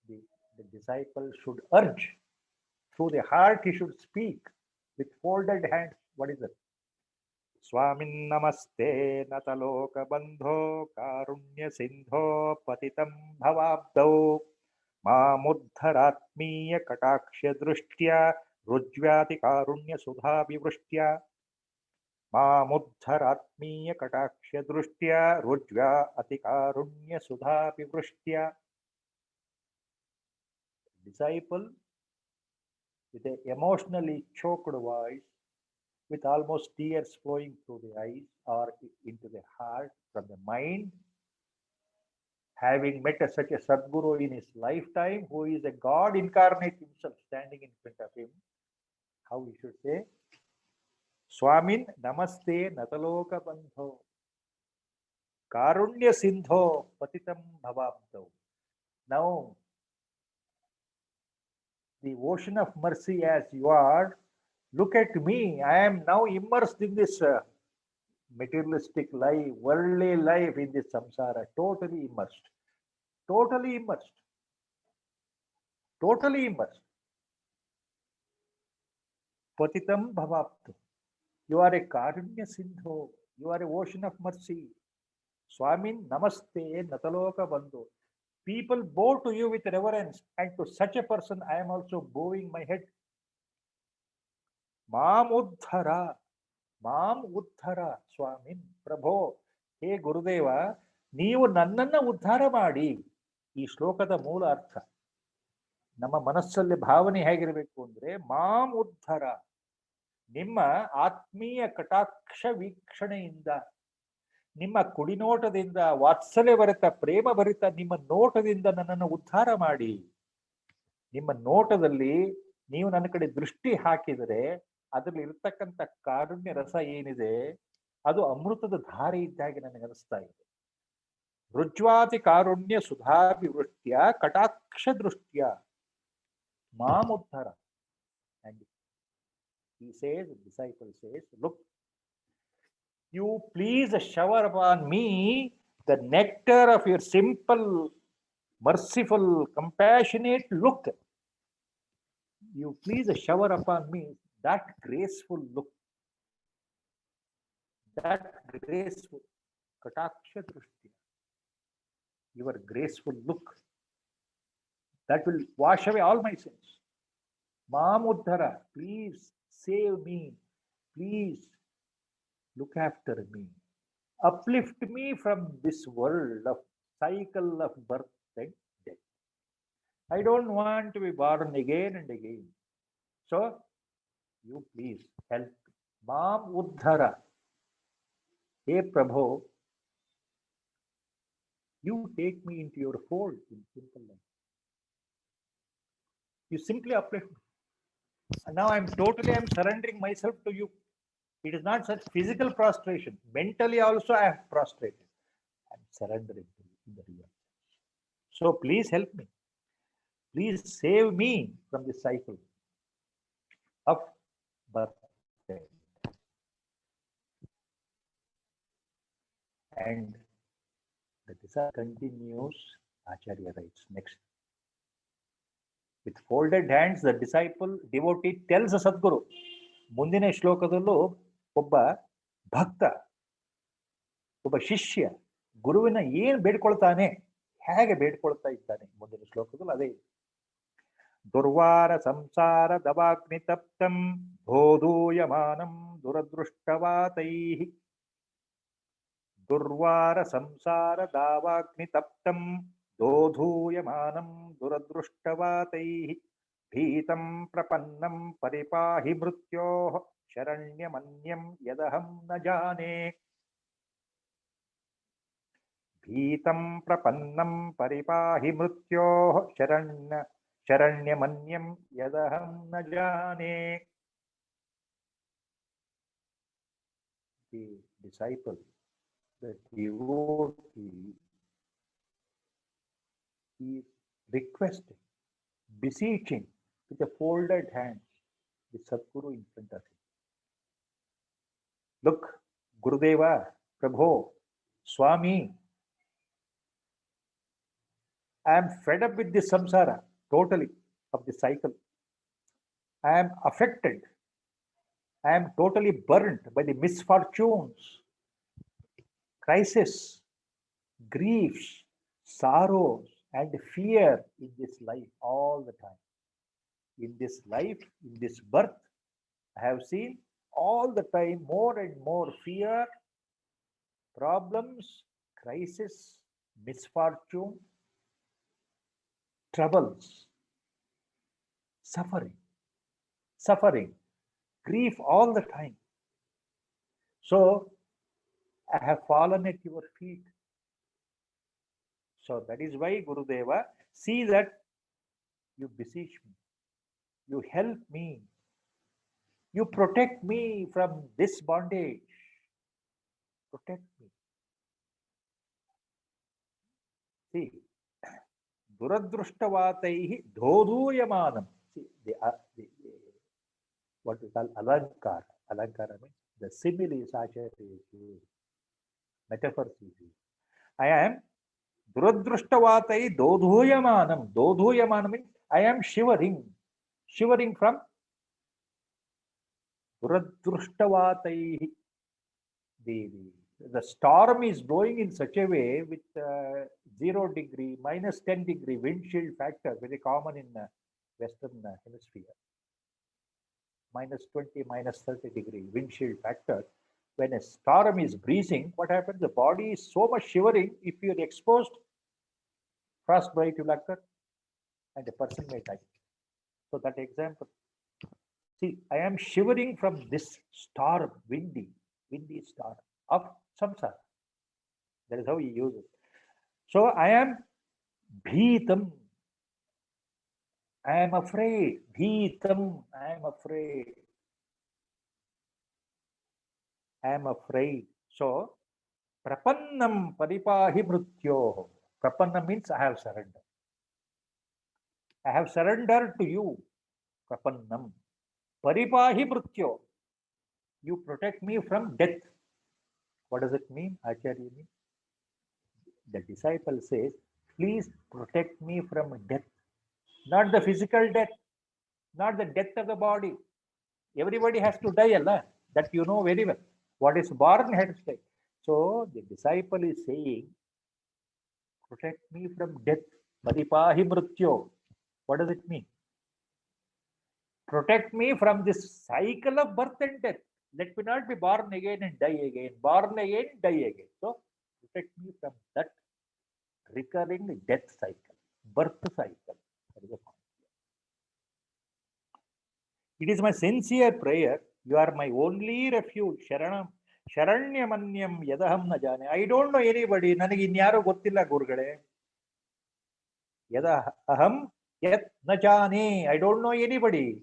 The disciple should urge. Through the heart he should speak with folded hands. What is it? Swamin namaste nataloka bandho karunya sindho patitam bhavabdo मामुद्धरात्मीय कटाक्ष दृष्ट्या रुज्व्याति कारुण्य सुधा विवृष्ट्या मामुद्धरात्मीय कटाक्ष दृष्ट्या रुज्व्या अति कारुण्य सुधा विवृष्ट्या. Disciple with an emotionally choked voice with almost tears flowing through the eyes or into the heart from the mind, having met such a Sadguru in his lifetime, who is a God incarnate himself standing in front of him, how we should say, Swamin Namaste Nataloka Bandho Karunya Sindho Patitam Bhavabdo. Now, the ocean of mercy as you are, look at me. I am now immersed in this materialistic life, worldly life, in this samsara, totally immersed. Totally immersed. Totally immersed. Patitam Bhavabdo. You are a Karunya Sindho. You are an ocean of mercy. Swamin Namaste Nataloka Bandhu. People bow to you with reverence, and to such a person I am also bowing my head. Mam Uddhara, Mam Uddhara, Swamin, Prabho, He Gurudeva, ನೀವು ನನ್ನನ್ನು ಉದ್ಧಾರ ಮಾಡಿ. ಈ ಶ್ಲೋಕದ ಮೂಲ ಅರ್ಥ, ನಮ್ಮ ಮನಸ್ಸಲ್ಲಿ ಭಾವನೆ ಹೇಗಿರಬೇಕು ಅಂದ್ರೆ, ಮಾಂ ಉದ್ಧರ, ನಿಮ್ಮ ಆತ್ಮೀಯ ಕಟಾಕ್ಷ ವೀಕ್ಷಣೆಯಿಂದ, ನಿಮ್ಮ ಕುಡಿನೋಟದಿಂದ, ವಾತ್ಸಲ್ಯ ಭರಿತ ಪ್ರೇಮ ಭರಿತ ನಿಮ್ಮ ನೋಟದಿಂದ ನನ್ನನ್ನು ಉದ್ಧಾರ ಮಾಡಿ. ನಿಮ್ಮ ನೋಟದಲ್ಲಿ ನೀವು ನನ್ನ ಕಡೆ ದೃಷ್ಟಿ ಹಾಕಿದರೆ ಅದರಲ್ಲಿ ಇರ್ತಕ್ಕಂಥ ಕಾರುಣ್ಯ ರಸ ಏನಿದೆ ಅದು ಅಮೃತದ ಧಾರೆ ಇದ್ದಾಗೆ ನನಗೆ ಅನಿಸ್ತಾ ಇದೆ. ರುಜ್ವಾತಿ ಕಾರುಣ್ಯ ಸುಧಾಭಿವೃಷ್ಟ್ಯ ಕಟಾಕ್ಷ ದೃಷ್ಟ್ಯ ಮಾಮುದ್ಧರ. And he says, the disciple says, look, you please shower upon me the nectar of your simple, merciful, compassionate look. You please shower upon me that graceful look, that graceful kataksha drishti, your graceful look that will wash away all my sins. Mamuddhara, please save me, please look after me, uplift me from this world of cycle of birth and death. I don't want to be born again and again. So, you please help me. Mam Uddhara. Hey Prabhu, you take me into your fold in simple life. You simply uplift me. And now I'm surrendering myself to you. It is not such physical prostration. Mentally also I have prostrated. I'm surrendering to you in the real sense. So please help me. Please save me from this cycle of birth. And the disciple continues, Acharya writes next. With folded hands, the disciple, devotee, tells Sadguru. ಮುಂದಿನ ಶ್ಲೋಕದಲ್ಲೂ ಒಬ್ಬ ಭಕ್ತ, ಒಬ್ಬ ಶಿಷ್ಯ ಗುರುವಿನ ಏನು ಬೇಡ್ಕೊಳ್ತಾನೆ, ಹೇಗೆ ಬೇಡ್ಕೊಳ್ತಾ ಇದ್ದಾನೆ ಮುಂದಿನ ಶ್ಲೋಕದಲ್ಲಿ ಅದೇ. ದುರ್ವಾರ ಸಂಸಾರ ದವಾಗ್ನಿ ತಪ್ತಂ ಬೋಧೂಯಮಾನಂ ದುರದೃಷ್ಟವಾತೈಃ. ದುರ್ವಾರ ಸಂಸಾರ ದಾವಾಗ್ನಿ ತಪ್ತಂ ದೋಧೂಯಮಾನಂ ದುರದೃಷ್ಟವಾತೈಃ. ಭೀತಂ ಪ್ರಪನ್ನಂ ಪರಿಪಾಹಿ ಮೃತ್ಯೋಃ ಶರಣ್ಯಮನ್ಯಂ ಯದಹಂ ನ ಜಾನೆ. ಭೀತಂ ಪ್ರಪನ್ನಂ ಪರಿಪಾಹಿ ಮೃತ್ಯೋಃ ಶರಣ್ಯಮನ್ಯಂ ಯದಹಂ ನ ಜಾನೆ. The disciple, the devotee, is requesting, beseeching with a folded hands the Sadguru in front of him. Look, Gurudeva, Prabhu, Swami, I am fed up with this samsara, totally, of the cycle. I am affected. I am totally burnt by the misfortunes, crisis, griefs, sorrows, and fear in this life all the time. In this life, in this birth, I have seen all the time more and more fear, problems, crisis, misfortune, troubles, suffering, grief all the time. So I have fallen at your feet. So that is why Gurudeva, see that you beseech me, you help me, you protect me from this bondage. Protect me. See, Duradrushtavataihi dhodhuyamanam. See, what we call alankara. Alankara means the simile is actually used. Metaphors is used. I am Duradruštavatai dodhuyamanam. Dodhuyamanam means I am shivering. Shivering from Duradruštavatai. The storm is blowing in such a way with 0 degree, -10 degree wind chill factor, very common in Western hemisphere. -20, -30 degree wind chill factor. When a storm is breezing, what happens? The body is so much shivering. If you're exposed, frostbite will occur and a person may die. So that example. See, I am shivering from this storm, windy storm of samsara. That is how he uses it. So I am bheetam. I am afraid. Bheetam. I am afraid. I am afraid. So, prapannam paripahi mrityoho. Prapanna means I have surrendered. I have surrendered to you. Prapannam. Paripahi mrityo. You protect me from death. What does it mean? Acharya means? The disciple says, please protect me from death. Not the physical death, not the death of the body. Everybody has to die, Allah. That you know very well. What is born has to die. So the disciple is saying, protect me from death. Paripahi mrityo. What does it mean? Protect me from this cycle of birth and death. Let me not be born again and die again. Born again, die again. So protect me from that recurring death cycle, birth cycle. That is the point. It is my sincere prayer. You are my only refuge. Sharanam. Sharanyamanyam yadaham na jane. I don't know anybody. Nanage inyaru gottilla gurugale. Yadaham yat na jane. I don't know anybody.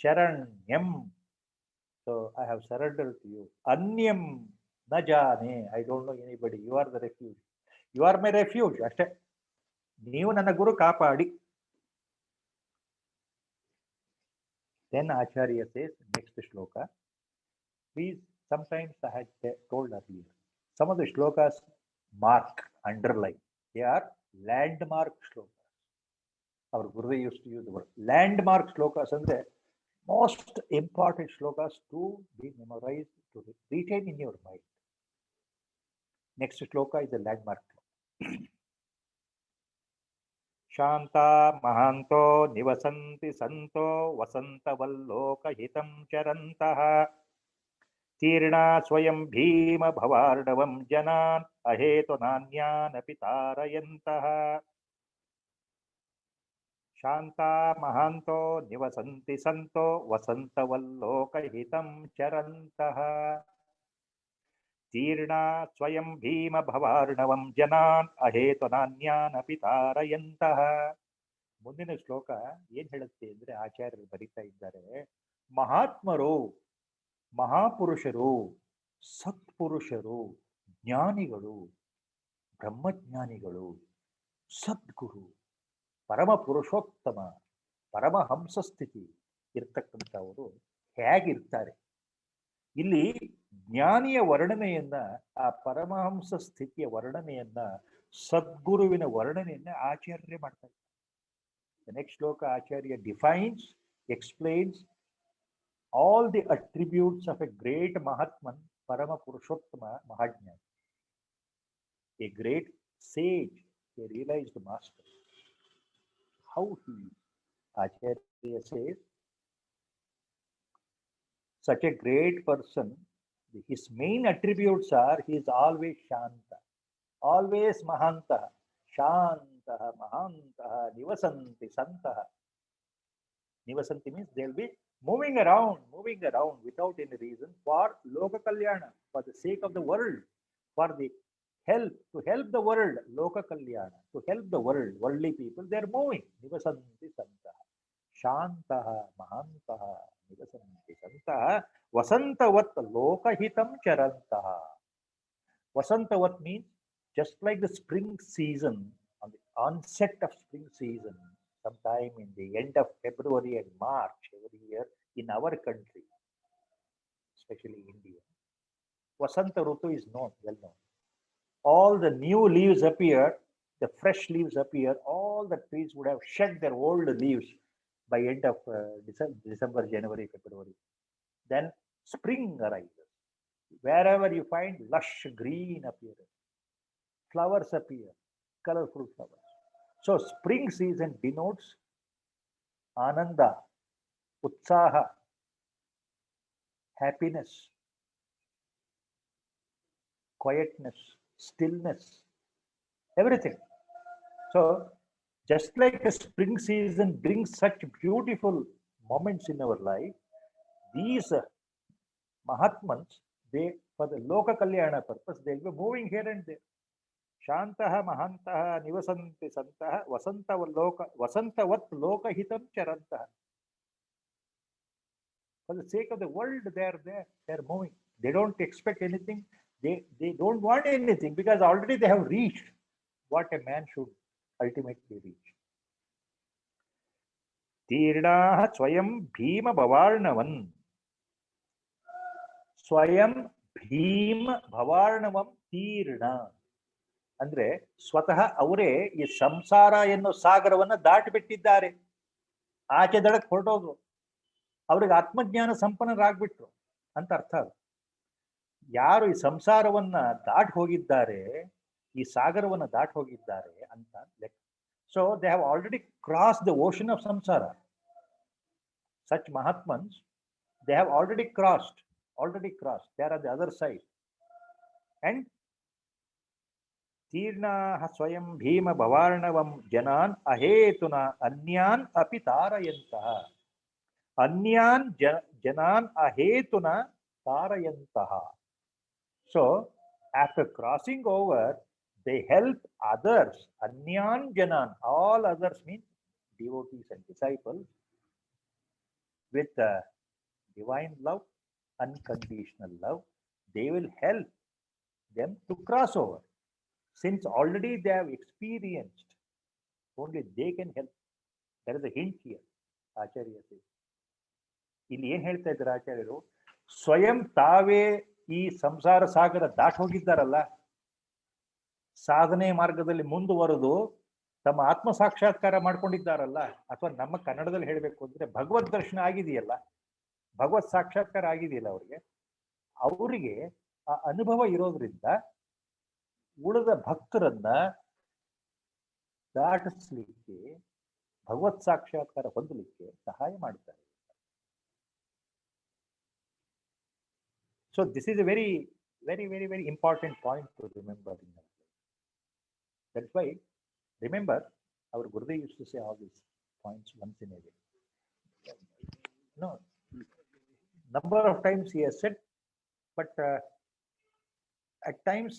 Sharanyam. So I have surrendered to you. Anyam na jane. I don't know anybody. You are the refuge. You are my refuge. Ashte. Neevu nanna guru kaapadi. Then Acharya says, next shloka. Please, sometimes I had told earlier. Some of the shlokas mark, underline. They are landmark shlokas. Our Gurudev used to use the word landmark shlokas, and the most important shlokas to be memorized, to retain in your mind. Next shloka is the landmark. Shanta Mahanto Nivasanti Santo Vasanta Valloka Hitam Charantaha Tirna Swayam Bhima Bhavardavam Janan Aheto Nanyan Apitarayantaha Shanta Mahanto Nivasanti Santo Vasanta Valloka Hitam Charantaha Tirna Swayam Bhima Bhavardavam Janan Aheto Nanyan Apitarayantaha. ಮುಂದಿನ ಶ್ಲೋಕ ಏನ್ ಹೇಳುತ್ತೆ ಅಂದ್ರೆ ಆಚಾರ್ಯರು ಬರೀತಾ ಇದ್ದಾರೆ, ಮಹಾತ್ಮರು, ಮಹಾಪುರುಷರು, ಸತ್ಪುರುಷರು, ಜ್ಞಾನಿಗಳು, ಬ್ರಹ್ಮಜ್ಞಾನಿಗಳು, ಸದ್ಗುರು, ಪರಮ ಪುರುಷೋತ್ತಮ, ಪರಮಹಂಸ ಸ್ಥಿತಿ ಇರ್ತಕ್ಕಂಥವರು ಹೇಗಿರ್ತಾರೆ. ಇಲ್ಲಿ ಜ್ಞಾನಿಯ ವರ್ಣನೆಯನ್ನ, ಆ ಪರಮಹಂಸ ಸ್ಥಿತಿಯ ವರ್ಣನೆಯನ್ನ, ಸದ್ಗುರುವಿನ ವರ್ಣನೆಯನ್ನ ಆಚಾರ್ಯ ಮಾಡ್ತಾರೆ. The next shloka Acharya defines, explains all the attributes of a great Mahatman, Parama Purushottama Mahajna, a great sage, a realized master. How he is. Acharya says, such a great person, his main attributes are, he is always Shanta, always Mahanta, Shanta. Mahantaha, Nivasanti, Santaha. Nivasanti means they will be moving around without any reason for Loka Kalyana, for the sake of the world, for the help, to help the world, Loka Kalyana, to help the world, worldly people, they are moving. Nivasanti Santaha, Shantaha, Mahantaha, Nivasanti Santaha, Vasantavat Lokahitam Charantaha. Vasantavat means just like the spring season, on the onset of spring season, sometime in the end of February and March every year in our country, especially India, Vasanta Rutu is known, well known. All the new leaves appear, the fresh leaves appear, all the trees would have shed their old leaves by end of December, January, February. Then spring arises. Wherever you find lush green appearance, flowers appear, colorful flowers. So spring season denotes ananda, utsaha, happiness, quietness, stillness, everything. So just like a spring season brings such beautiful moments in our life, these Mahatmans, they, for the Loka Kalyana purpose, they'll be moving here and there. Shantaha Mahantaha Nivasanti Santaha Vasantavat Loka Hitam Charantaha. For the sake of the world, they are there, they are moving. They don't expect anything, they don't want anything because already they have reached what a man should ultimately reach. Tirnaha Swayam Bhima Bhavarnavan. ಸ್ವಯಂ ಭೀಮ ಭವಾರ್ಣವಂ ತೀರ್ಣ ಅಂದ್ರೆ ಸ್ವತಃ ಅವರೇ ಈ ಸಂಸಾರ ಎನ್ನುವ ಸಾಗರವನ್ನ ದಾಟಿಬಿಟ್ಟಿದ್ದಾರೆ. ಆಚೆ ದಡಕ್ಕೆ ಹೊರಟೋದ್ರು, ಅವ್ರಿಗೆ ಆತ್ಮಜ್ಞಾನ ಸಂಪನ್ನರಾಗ್ಬಿಟ್ರು ಅಂತ ಅರ್ಥ. ಯಾರು ಈ ಸಂಸಾರವನ್ನ ದಾಟಿ ಹೋಗಿದ್ದಾರೆ, ಈ ಸಾಗರವನ್ನ ದಾಟಿ ಹೋಗಿದ್ದಾರೆ ಅಂತ ಲೆಕ್ಕ. So they have already cross the ocean of samsara. Such mahatmans, they have already crossed. They are on the other side. And Tirnaha Swayam Bhima Bhavarnavam Janan Ahetuna Anyan Api Tarayantaha. Anyan Janan Ahetuna Tarayantaha. So, after crossing over, they help others. Anyan Janan, all others means devotees and disciples, with divine love, unconditional love. They will help them to cross over. Since already they have experienced, only they can help. There is a hint here. Acharya says. ಇಲ್ಲಿ ಏನ್ ಹೇಳ್ತಾ ಇದ್ದಾರೆ ಆಚಾರ್ಯರು? ಸ್ವಯಂ ತಾವೇ ಈ ಸಂಸಾರ ಸಾಗರ ದಾಟಿ ಹೋಗಿದ್ದಾರಲ್ಲ, ಸಾಧನೆ ಮಾರ್ಗದಲ್ಲಿ ಮುಂದುವರೆದು ತಮ್ಮ ಆತ್ಮ ಸಾಕ್ಷಾತ್ಕಾರ ಮಾಡ್ಕೊಂಡಿದ್ದಾರಲ್ಲ, ಅಥವಾ ನಮ್ಮ ಕನ್ನಡದಲ್ಲಿ ಹೇಳಬೇಕು ಅಂದ್ರೆ ಭಗವದ್ ದರ್ಶನ ಆಗಿದೆಯಲ್ಲ, ಭಗವತ್ ಸಾಕ್ಷಾತ್ಕಾರ ಆಗಿದೆಯಲ್ಲ ಅವರಿಗೆ ಆ ಅನುಭವ ಇರೋದ್ರಿಂದ ಉಳಿದ ಭಕ್ತರನ್ನ ದಾಟಿಸ್ಲಿಕ್ಕೆ, ಭಗವತ್ ಸಾಕ್ಷಾತ್ಕಾರ ಹೊಂದಲಿಕ್ಕೆ ಸಹಾಯ ಮಾಡ್ತಾರೆ. So this is A very very very very important point to remember in our life. That's why remember our Gurudev used to say all these points once in a way. No, number of times he has said, but at times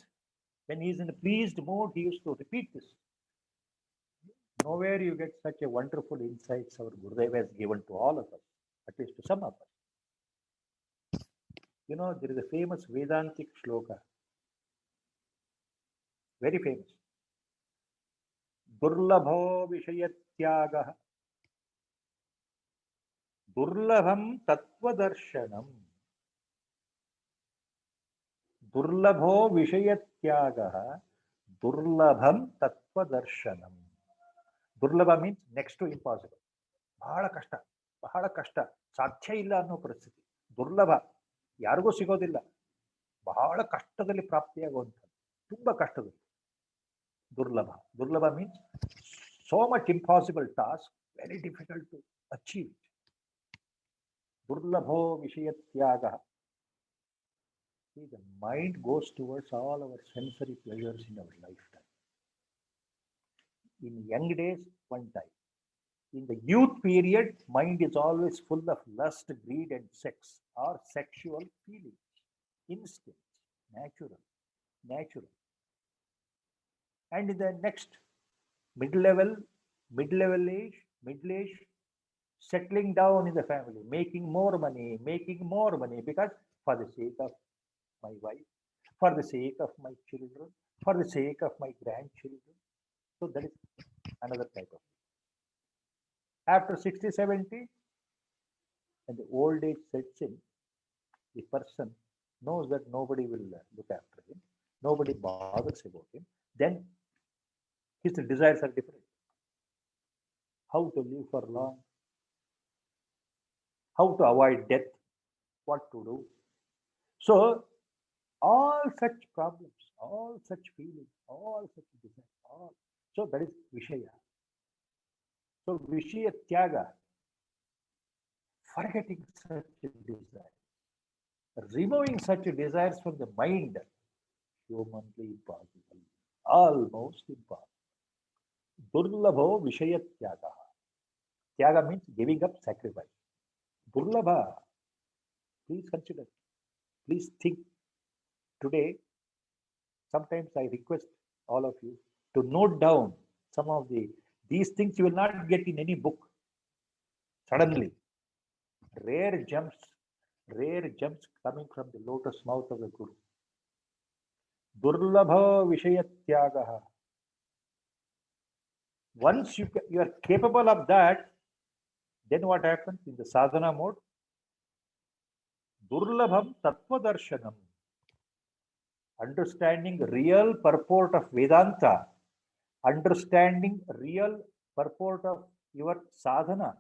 when he is in a pleased mood, he used to repeat this. Nowhere you get such a wonderful insights our Gurudev has given to all of us, at least to some of us. You know, there is a famous Vedantic shloka, very famous. Durlabho Vishayatyaga Durlabham Tattva-darshanam. Durlabho Vishayatyaga Durlabham Tattva-darshanam. Durlabha means next to impossible. ಬಹಳ ಕಷ್ಟ, ಸಾಧ್ಯ ಇಲ್ಲ ಅನ್ನೋ ಪರಿಸ್ಥಿತಿ. ದುರ್ಲಭ, ಯಾರಿಗೂ ಸಿಗೋದಿಲ್ಲ, ಬಹಳ ಕಷ್ಟದಲ್ಲಿ ಪ್ರಾಪ್ತಿಯಾಗುವಂಥದ್ದು, ತುಂಬಾ ಕಷ್ಟದಲ್ಲಿ. Durlabha means so much impossible task, very difficult to achieve it. Durlabho Vishayatyaga. See, the mind goes towards all our sensory pleasures in our lifetime. In young days, one type. In the youth period, mind is always full of lust, greed, and sex or sexual feelings, instincts, natural. And in the next mid-level, middle age, settling down in the family, making more money because for the sake of my wife, for the sake of my children, for the sake of my grandchildren. So that is another type of. After 60, 70, and the old age sets in, the person knows that nobody will look after him, nobody bothers about him, then his desires are different. How to live for long, how to avoid death, what to do. So, all such problems, all such feelings, all such desires, all. So, that is Vishaya. So, Vishaya Tyaga, forgetting such desires, removing such desires from the mind, humanly impossible, almost impossible. Durlabho Vishaya Tyaga. Tyaga means giving up, sacrifice. Durlabha, please consider, please think. Today, sometimes I request all of you to note down some of these things you will not get in any book. Suddenly, rare gems coming from the lotus mouth of the Guru. Durlabha Vishayatyagaha. Once you are capable of that, then what happens in the sadhana mode? Durlabham Tattva Darshanam. Understanding real purport of Vedanta, understanding real purport of your sadhana,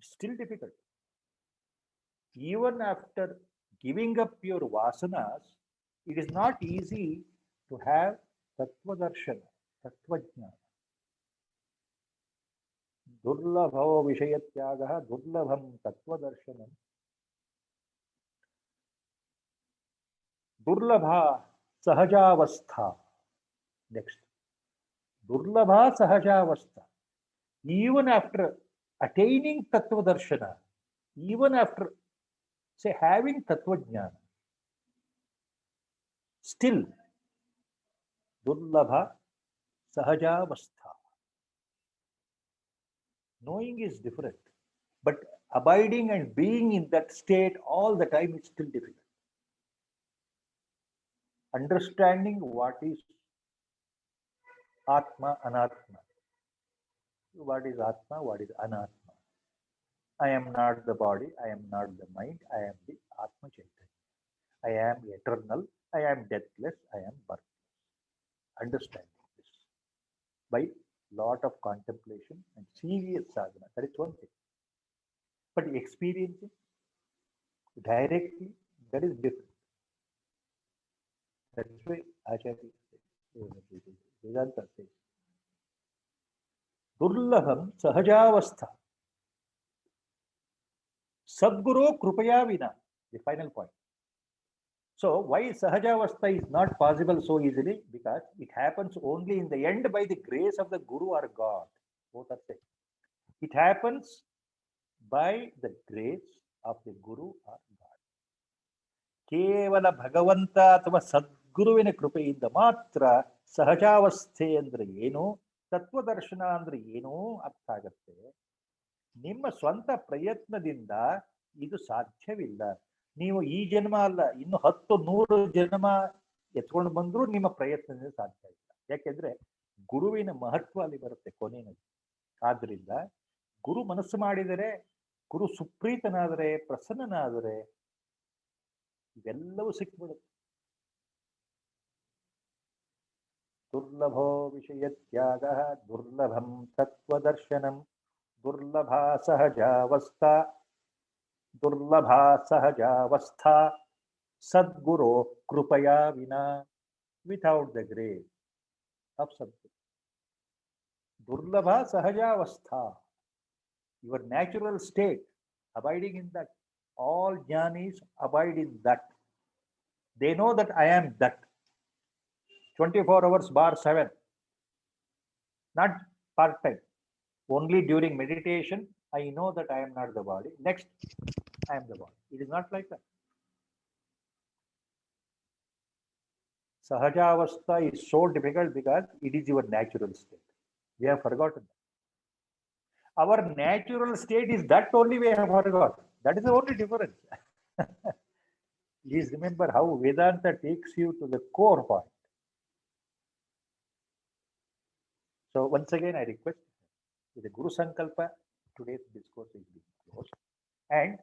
still difficult. Even after giving up your vasanas, it is not easy to have tattva darshana, tattva jnana. Durlabho vishayatyagaha durlabham tattva darshanam. Durlabha sahajavastha. Next. Durlabha sahajavastha. Even after attaining tattva darshana, even after, say, having tattva jnana, still durlabha sahajavastha. Knowing is different, but abiding and being in that state all the time is still difficult. Understanding what is Atma, Anatma. What is Atma, what is Anatma? I am not the body, I am not the mind, I am the Atma Chaitanya. I am eternal, I am deathless, I am birthless. Understanding this by lot of contemplation and serious sadhana, that is one thing. But experiencing directly, that is different. That's why Acharya Vedanta says, Durlabham Sahajavastha. Sadguru Krupaya Vina, the final point. So, why Sahajavastha is not possible so easily? Because it happens only in the end by the grace of the Guru or God. Both are said. It happens by the grace of the Guru or God. Kevala Bhagavanta ಅಥವಾ ಸದ್ಗುರುವಿನ ಕೃಪೆಯಿಂದ ಮಾತ್ರ ಸಹಜಾವಸ್ಥೆ ಅಂದ್ರೆ ಏನು, ತತ್ವದರ್ಶನ ಅಂದ್ರೆ ಏನು ಅರ್ಥ ಆಗತ್ತೆ. ನಿಮ್ಮ ಸ್ವಂತ ಪ್ರಯತ್ನದಿಂದ ಇದು ಸಾಧ್ಯವಿಲ್ಲ. ನೀವು ಈ ಜನ್ಮ ಅಲ್ಲ, ಇನ್ನು 10-100 ಜನ್ಮ ಎತ್ಕೊಂಡು ಬಂದರೂ ನಿಮ್ಮ ಪ್ರಯತ್ನದಿಂದ ಸಾಧ್ಯ ಇಲ್ಲ. ಯಾಕೆಂದ್ರೆ ಗುರುವಿನ ಮಹತ್ವ ಅಲ್ಲಿ ಬರುತ್ತೆ ಕೊನೆಯಲ್ಲಿ. ಆದ್ರಿಂದ ಗುರು ಮನಸ್ಸು ಮಾಡಿದರೆ, ಗುರು ಸುಪ್ರೀತನಾದರೆ, ಪ್ರಸನ್ನನಾದರೆ ಇವೆಲ್ಲವೂ ಸಿಕ್ಬಿಡುತ್ತೆ. ದುರ್ಲಭೋ ವಿಷಯತ್ಯಾಗ ದುರ್ಲಭಂ ತತ್ವದರ್ಶನಂ ದುರ್ಲಭಾ ಸಹಜಾವಸ್ಥಾ ದುರ್ಲಭಾ ಸಹಜಾವಸ್ಥಾ ಸದ್ಗುರು ಕೃಪಯಾ ವಿನಾ, without the grace of Sadguru. Durlabha sahajavastha, your natural state, abiding in that. All jnanis abide in that. They know that I am that. 24 hours bar 7, not part time. Only during meditation, I know that I am not the body. Next, I am the body. It is not like that. Sahajavastha is so difficult because it is your natural state. We have forgotten that. Our natural state is that only we have forgotten. That is the only difference. Please remember how Vedanta takes you to the core point. So once again, I request with the Guru Sankalpa, today's discourse is being closed. And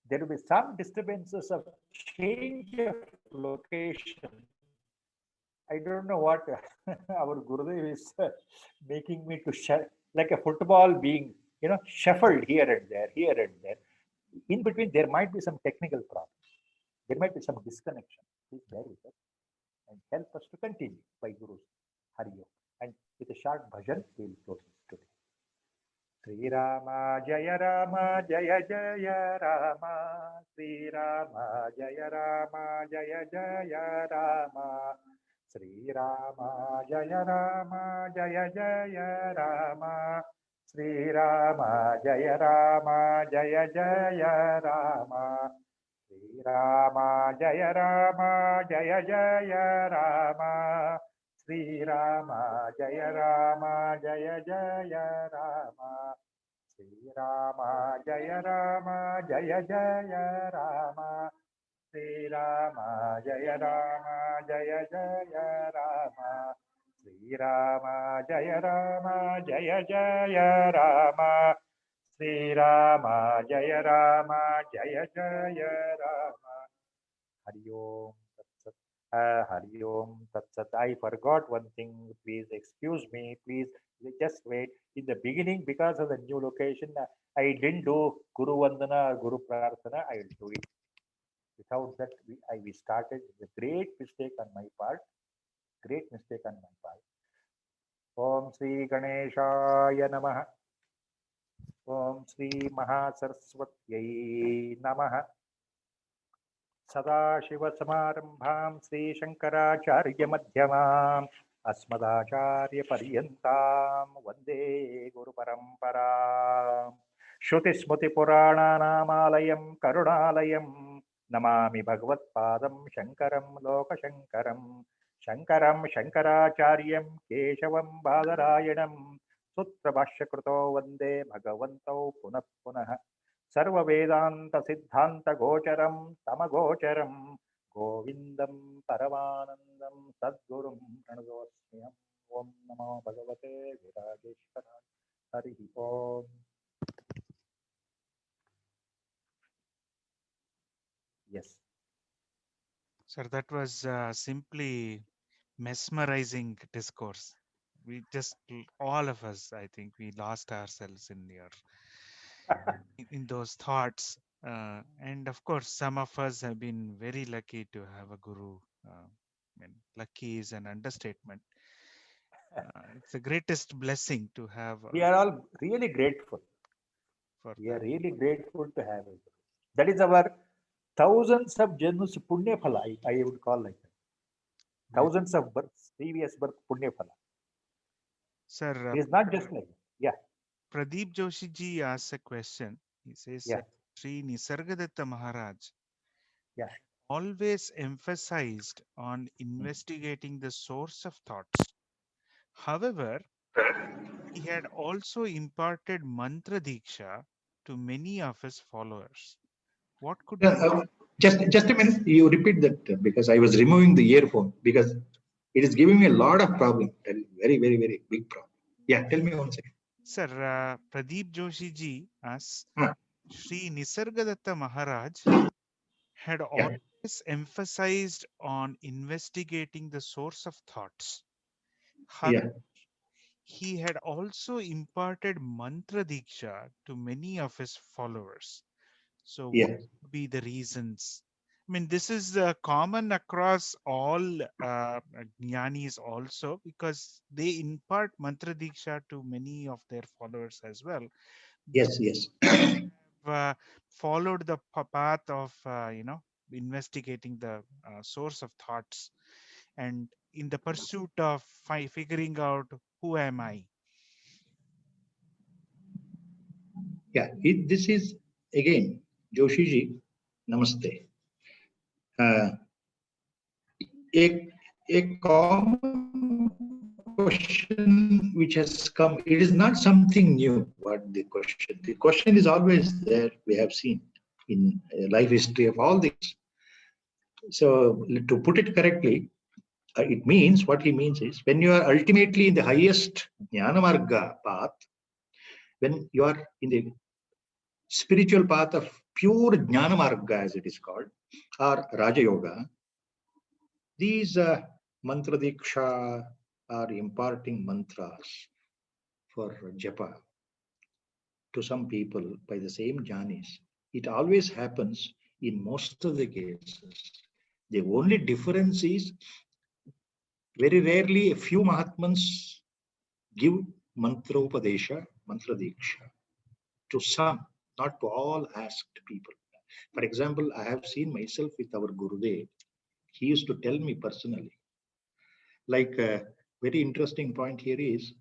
there will be some disturbances of change of location. I don't know what our Gurudev is making me to like a football being, shuffled here and there, here and there. In between, there might be some technical problems. There might be some disconnection. Please bear with us and help us to continue by Guru's Hari Om. And with a short bhajan, we will close this today. Sri Rama Jaya Rama Jaya Jaya Rama Sri Rama Jaya Rama Jaya Jaya Rama Sri Rama Jaya Rama Jaya Jaya Rama Sri Rama Jaya Rama Jaya Jaya Rama Sri Rama Jaya Rama Jaya Jaya Rama Sri Rama Jaya Rama Jaya Jaya Rama Sri Rama Jaya Rama Jaya Jaya Rama Sri Rama Jaya Rama Jaya Jaya Rama Sri Rama Jaya Rama Jaya Jaya Rama Sri Rama Jaya Rama Jaya Jaya Rama Hari Om Tat Sat. Hari Om Tat Sat. I forgot one thing. Please excuse me. Please just wait. In the beginning, because of the new location, I didn't do Guru Vandana or Guru Prarthana. I will do it. Without that, we started. It's a great mistake on my part. Great mistake on my part. Om Sri Ganeshaya Namaha. Om Sri Mahasaraswatyai Namaha. सदाशिवसमारम्भां श्रीशङ्कराचार्यमध्यमाम् अस्मदाचार्यपर्यन्तां वन्दे गुरुपरम्पराम् श्रुतिस्मृतिपुराणानामालयं करुणालयं नमामि भगवत्पादं शङ्करं लोकशङ्करं शङ्करं शङ्कराचार्यं केशवं बादरायणं सूत्रभाष्यकृतो वन्दे भगवन्तौ पुनः पुनः सर्ववेदान्तसिद्धान्तगोचरं तमगोचरं गोविन्दं परमानन्दं सद्गुरुं प्रणतोऽस्म्यहम् ॐ नमो भगवते विराजेश्वराय हरिः ॐ Yes. Sir, that was simply mesmerizing discourse. We just, all of us, I think, we lost ourselves in those thoughts. And of course, some of us have been very lucky to have a guru. Lucky is an understatement. It's the greatest blessing to have We are all really grateful. for We are that. really grateful to have it. That is our thousands of janus punya phala, I would call like that. Right. Thousands of births, previous birth punya phala. Sir, It is not just like that. Yeah, Pradeep Joshi ji asks a question. He says, yeah, Sri Nisargadatta Maharaj yeah. always emphasized on investigating the source of thoughts. However, he had also imparted mantra diksha to many of his followers. What could Yeah, be? just a minute. You repeat that because I was removing the earphone because it is giving me a lot of problem. That is very, very, very big problem. Yeah, tell me one second. Sir, Pradeep Joshi ji asks, Ah, Sri Nisargadatta Maharaj had yeah, always emphasized on investigating the source of thoughts. However, yeah, he had also imparted mantra diksha to many of his followers. So, what yeah, would be the reasons? I mean, this is common across all jnanis also because they impart mantra diksha to many of their followers as well. yes, yes, Uh, Followed the path of investigating the source of thoughts and in the pursuit of figuring out who am I. Yeah, this is again, Joshiji, namaste. Uh, a common question which has come, it is not something new, what the question. The question is always there, we have seen in life history of all these. So to put it correctly, it means, what he means is, when you are ultimately in the highest Jnana Marga path, when you are in the spiritual path of pure Jnana Marga, as it is called, or Raja Yoga, these mantra diksha are imparting mantras for japa to some people by the same jhanis. It always happens in most of the cases. The only difference is, very rarely a few Mahatmans give mantra upadesha, mantra diksha to some, not to all asked people. For example, I have seen myself with our Gurudev. He used to tell me personally, like a very interesting point here is,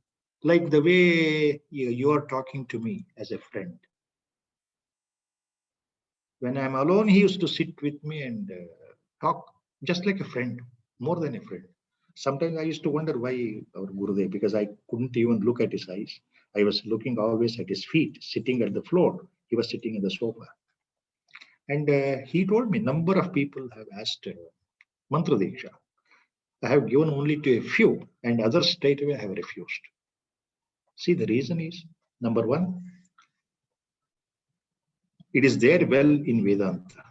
like the way you are talking to me as a friend. When I'm alone, he used to sit with me and talk just like a friend, more than a friend. Sometimes I used to wonder why our Gurudev, because I couldn't even look at his eyes. I was looking always at his feet, sitting at the floor. He was sitting in the sofa. And he told me, number of people have asked mantra diksha. I have given only to a few, and others straight away have refused. See, the reason is, number one, it is there well in Vedanta.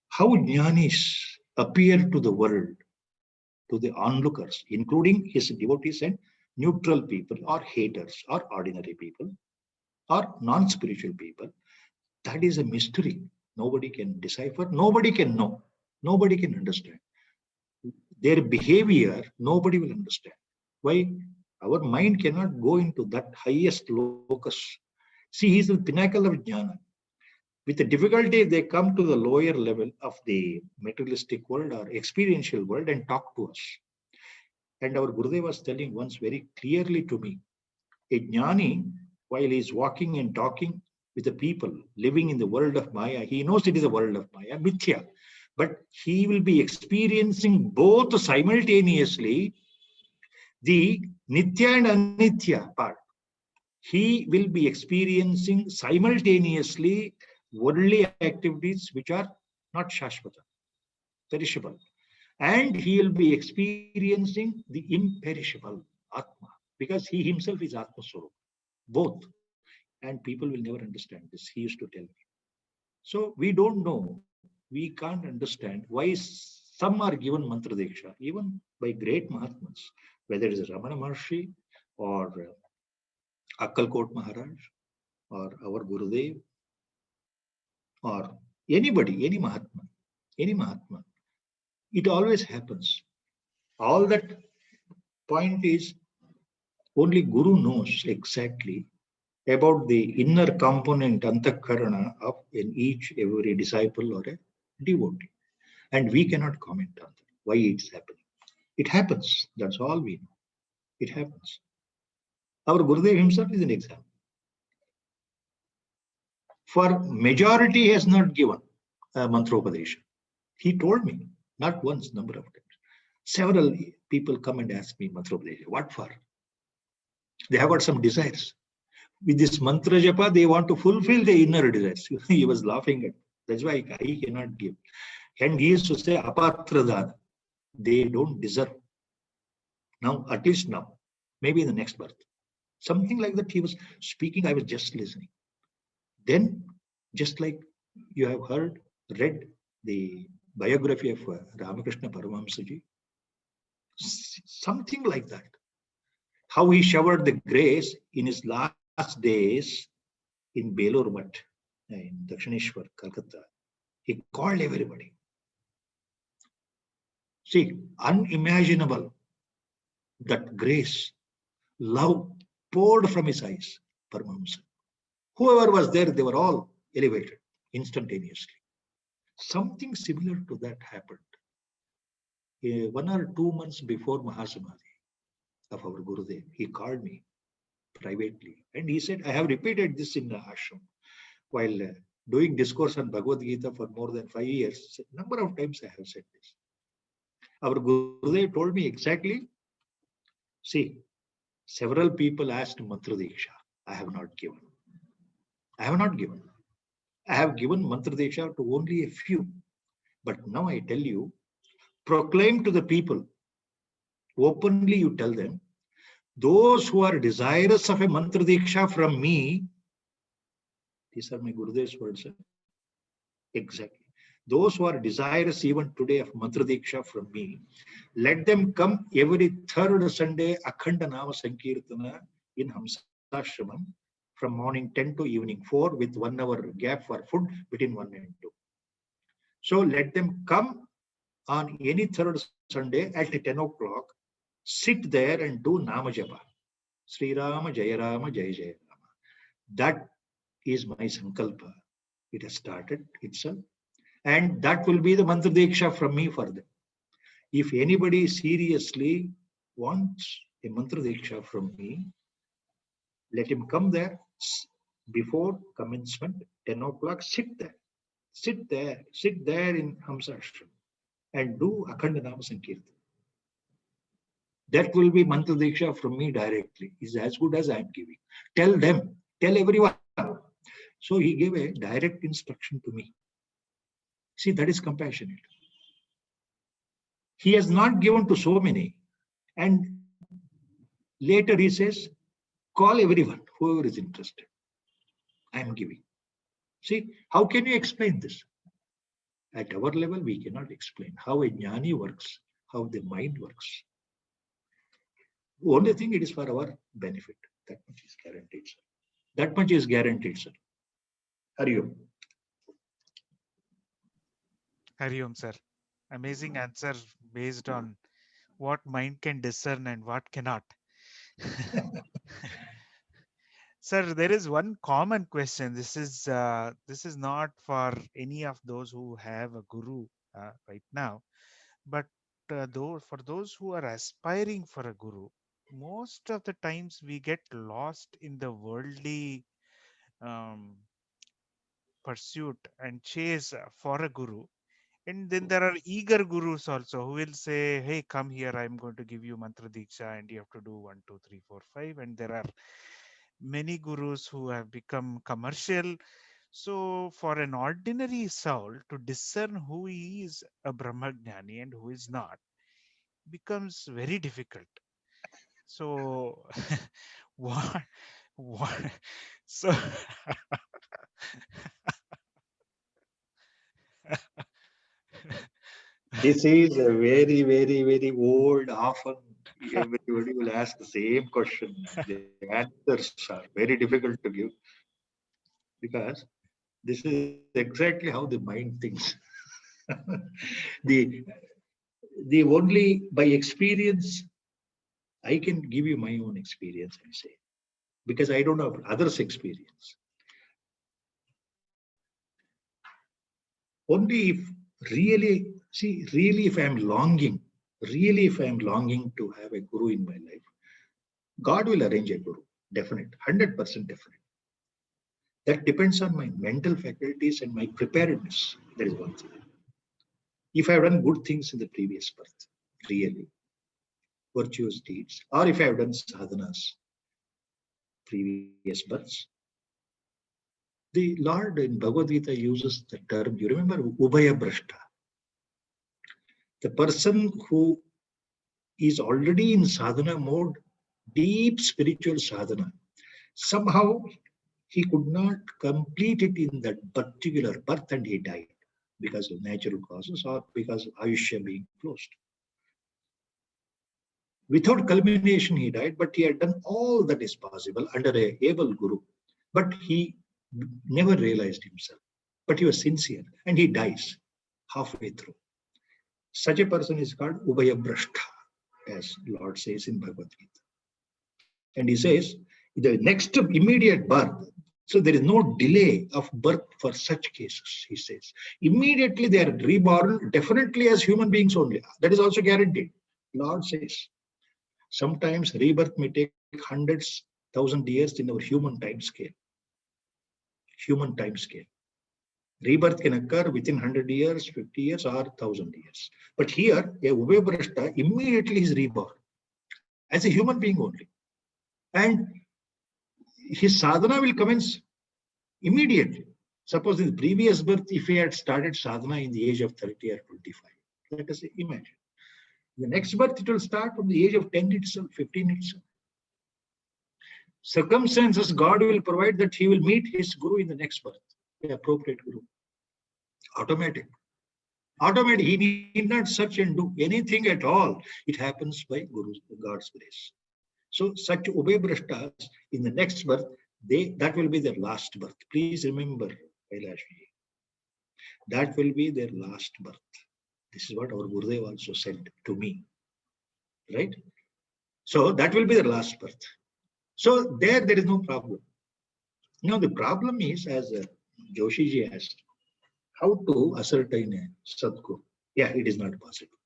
How jnanis appear to the world, to the onlookers, including his devotees and neutral people, or haters, or ordinary people, or non-spiritual people, that is a mystery. Nobody can decipher, nobody can know, nobody can understand. Their behavior, nobody will understand. Why? Our mind cannot go into that highest locus. See, he is the pinnacle of jnana. With the difficulty, they come to the lower level of the materialistic world or experiential world and talk to us. And our Gurudev was telling once very clearly to me, a jnani, while he is walking and talking with the people living in the world of Maya, he knows it is a world of Maya, mithya, but he will be experiencing both simultaneously, the nitya and anitya part. He will be experiencing simultaneously worldly activities which are not shashvata, perishable, and he will be experiencing the imperishable Atma, because he himself is Atma Swarup, both. And people will never understand this. He used to tell me. So we don't know, we can't understand why some are given mantra diksha, even by great Mahatmas, whether it is Ramana Maharshi or Akkalkot Maharaj or our Gurudev or anybody, any Mahatma, any Mahatma. It always happens. All that point is, only Guru knows exactly about the inner component, antakarana, of in each every disciple or a devotee. And we cannot comment on that, why it's happening. It happens. That's all we know. It happens. Our Gurudev himself is an example. For majority, he has not given mantropadesha. He told me, not once, number of times. Several people come and ask me mantropadesha. What for? They have got some desires. With this mantra japa, they want to fulfill their inner desires. He was laughing at. That's why I cannot give. And he used to say, apatradana. They don't deserve. Now, at least now, maybe in the next birth. Something like that he was speaking, I was just listening. Then, just like you have heard, read the biography of Ramakrishna Paramahamsaji, something like that. How he showered the grace in his last days in Belur Mutt, in Dakshineshwar, Calcutta. He called everybody. See, unimaginable, that grace, love poured from his eyes, Paramahamsa. Whoever was there, they were all elevated instantaneously. Something similar to that happened 1 or 2 months before Mahasamadhi of our Gurudev. He called me. privately. And he said, I have repeated this in the ashram while doing discourse on Bhagavad Gita for more than 5 years. A number of times I have said this. Our Gurudev told me exactly, see, several people asked Mantra Diksha. I have not given. I have not given. I have given Mantra Diksha to only a few. But now I tell you, proclaim to the people, openly you tell them, those who are desirous of a Mantra Diksha from me, these are my Gurudev's words, exactly. Those who are desirous even today of Mantra Diksha from me, let them come every third Sunday, Akhanda Nama Sankirtana in Hamsashramam from morning 10 to evening 4 with 1 hour gap for food between 1 and 2. So let them come on any third Sunday at 10 o'clock, sit there and do Nama Japa. Sri Rama, Jaya Rama, Jaya Jaya Rama. That is my Sankalpa. It has started itself. And that will be the Mantra Diksha from me for them. If anybody seriously wants a Mantra Diksha from me, let him come there before commencement, 10 o'clock, sit there in Hamsashram and do Akhanda Nama Sankirtan. That will be Mantra Diksha from me directly. Is as good as I am giving. Tell them, tell everyone. So he gave a direct instruction to me. See, that is compassionate. He has not given to so many. And later he says, call everyone, whoever is interested. I am giving. See, how can you explain this? At our level, we cannot explain how a jnani works, how the mind works. The only thing, it is for our benefit. That much is guaranteed, sir. That much is guaranteed, sir. Hari Om. Hari Om, sir. Amazing answer based on what mind can discern and what cannot. Sir, there is one common question. This is not for any of those who have a guru right now, but for those who are aspiring for a guru, most of the times we get lost in the worldly pursuit and chase for a guru. And then there are eager gurus also who will say, hey, come here, I'm going to give you Mantra Diksha and you have to do 1, 2, 3, 4, 5. And there are many gurus who have become commercial. So for an ordinary soul to discern who is a Brahmajnani and who is not becomes very difficult. So what so This is a very, very, very old, often everybody will ask the same question. The answers are very difficult to give because this is exactly how the mind thinks. the only by experience, I can give you my own experience and say, because I don't have others' experience. Only if really, see, really if I am longing to have a guru in my life, God will arrange a guru, definite, 100% definite. That depends on my mental faculties and my preparedness. That is one thing. If I have done good things in the previous birth, really, virtuous deeds, or if I have done sadhanas, previous births, the Lord in Bhagavad Gita uses the term, you remember, Ubhaya Brashta. The person who is already in sadhana mode, deep spiritual sadhana, somehow he could not complete it in that particular birth and he died because of natural causes or because of Ayushya being closed. Without culmination he died, but he had done all that is possible under a able guru. But he never realized himself. But he was sincere and he dies halfway through. Such a person is called Ubhaya Brashta, as Lord says in Bhagavad Gita. And he says, the next immediate birth, so there is no delay of birth for such cases, he says. Immediately they are reborn, definitely as human beings only. That is also guaranteed. Lord says, sometimes rebirth may take hundreds, 1,000 years in our human time scale. Human time scale. Rebirth can occur within 100 years, 50 years, or 1,000 years. But here, a Ubhayabrashta immediately is reborn as a human being only. And his sadhana will commence immediately. Suppose in the previous birth, if he had started sadhana in the age of 30 or 25, let us imagine. The next birth, it will start from the age of 10 itself, 15 itself. Circumstances, God will provide that he will meet his guru in the next birth, the appropriate guru. Automatic. Automatic. He need not search and do anything at all. It happens by God's grace. So such Ubhayabrashtas in the next birth, that will be their last birth. Please remember, Kailashji, that will be their last birth. This is what our Gurudev also said to me. Right? So that will be their last birth. So there is no problem. Now the problem is, as Joshiji asked, how to ascertain a Sadguru? Yeah, it is not possible.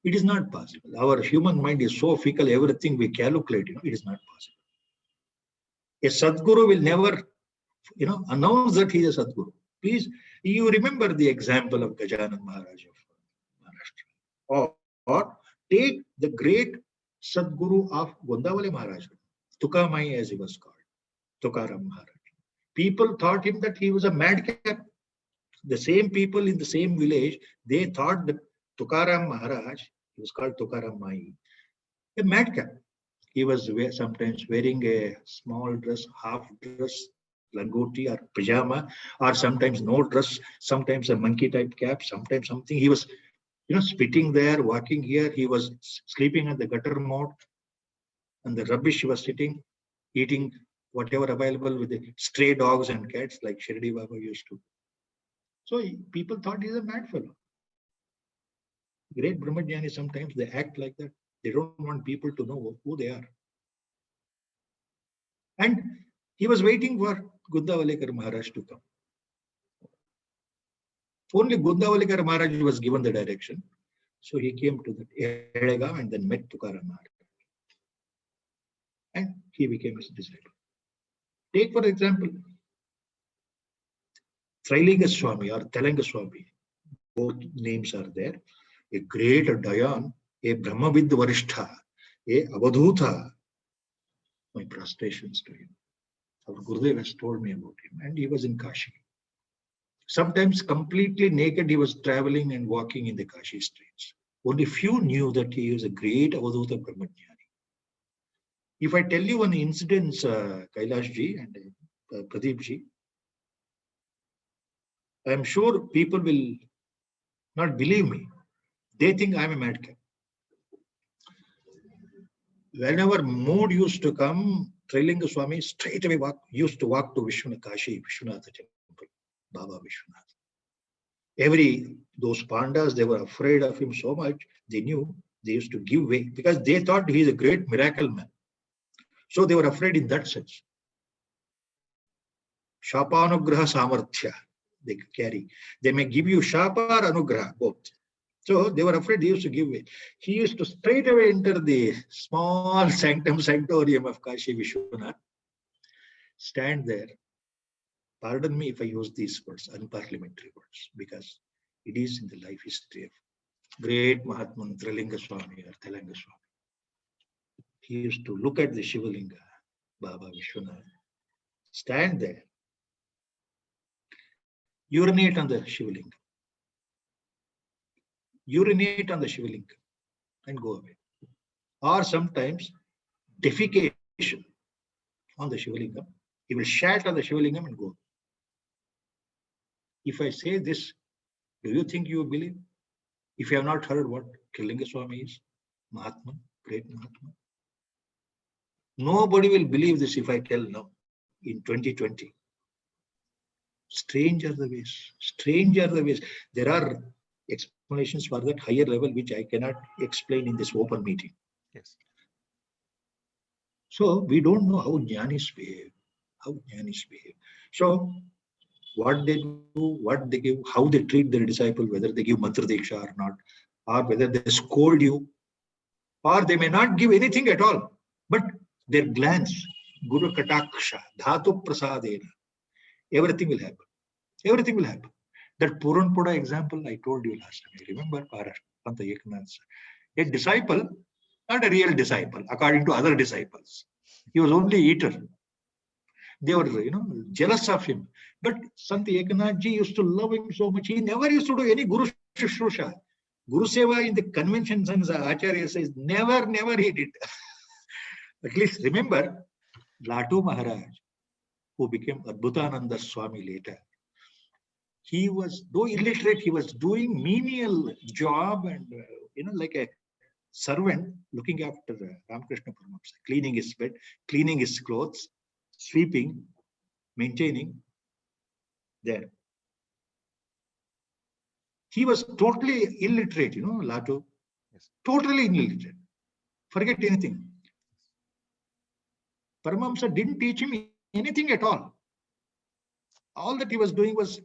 It is not possible. Our human mind is so fickle, everything we calculate, it is not possible. A Sadguru will never, announce that he is a Sadguru. Please, you remember the example of Gajanan Maharaj of Maharashtra. Or take the great Sadguru of Gondawale Maharaj, Tukamai as he was called, Tukaram Maharaj. People thought him that he was a madcap. The same people in the same village, they thought that Tukaram Maharaj, he was called Tukaram Mai, a madcap. He was sometimes wearing a small dress, half dress, langoti or pajama, or sometimes no dress, sometimes a monkey type cap, sometimes something. He was, spitting there, walking here. He was sleeping at the gutter mode, and the rubbish he was sitting, eating whatever available with the stray dogs and cats like Shirdi Baba used to. So people thought he's a mad fellow. Great Brahmajnani, sometimes they act like that. They don't want people to know who they are. And he was waiting for Gondawalekar Maharaj to come. Only Gondawalekar Maharaj was given the direction. So he came to the Elega and then met Tukaram Maharaj. And he became his disciple. Take, for example, Trilinga Swami or Telanga Swami. Both names are there. A great Dayan, a Brahmavid Varishtha, a Avadhuta. My prostrations to him. Our Gurudev has told me about him, and he was in Kashi. Sometimes completely naked, he was traveling and walking in the Kashi streets. Only few knew that he was a great Avadhuta Brahmajnani. If I tell you an incident, Kailashji and Pradeepji, I am sure people will not believe me. They think I am a madcap. Whenever mood used to come, Trilinga Swami straight away used to walk to Vishwanath, Kashi, Vishwanath temple, Baba Vishwanath. Those Pandas, they were afraid of him so much, they knew they used to give way because they thought he is a great miracle man. So they were afraid in that sense. Shapanugraha Samarthya, they carry. They may give you Shapa or Anugraha, both. So they were afraid, they used to give way. He used to straight away enter the small sanctorium of Kashi Vishwanath, stand there. Pardon me if I use these words, unparliamentary words, because it is in the life history of great Mahatman Trilinga Swami or Telanga Swami. He used to look at the Shivalinga, Baba Vishwanath, stand there, urinate on the Shivalinga. Urinate on the Shivalinga and go away. Or sometimes defecation on the Shivalingam. He will shat on the Shivalingam and go away. If I say this, do you think you will believe? If you have not heard what Trilinga Swami is, Mahatma, great Mahatma. Nobody will believe this if I tell now in 2020. Strange are the ways. Strange are the ways. There are explanations for that higher level which I cannot explain in this open meeting. Yes. So we don't know how jnanis behave. So what they do, what they give, how they treat their disciple, whether they give mantra diksha or not, or whether they scold you, or they may not give anything at all. But their glance, Guru Kataksha, Dhatu Prasadena, everything will happen. Everything will happen. That Puranpoda example I told you last time, I remember Panta Eknath, a disciple, not a real disciple, according to other disciples. He was only eater. They were, jealous of him. But Sant Eknath Ji used to love him so much. He never used to do any Guru Shushruksha. Guru Seva in the conventions and Acharya says, never he did. At least remember, Latu Maharaj, who became Adbhutananda Swami later, he was, though illiterate, he was doing menial job and, like a servant looking after Ramakrishna Paramahamsa, cleaning his bed, cleaning his clothes, sweeping, maintaining there. He was totally illiterate, Latu. Yes. Totally illiterate. Forget anything. Paramahamsa didn't teach him anything at all. All that he was doing was,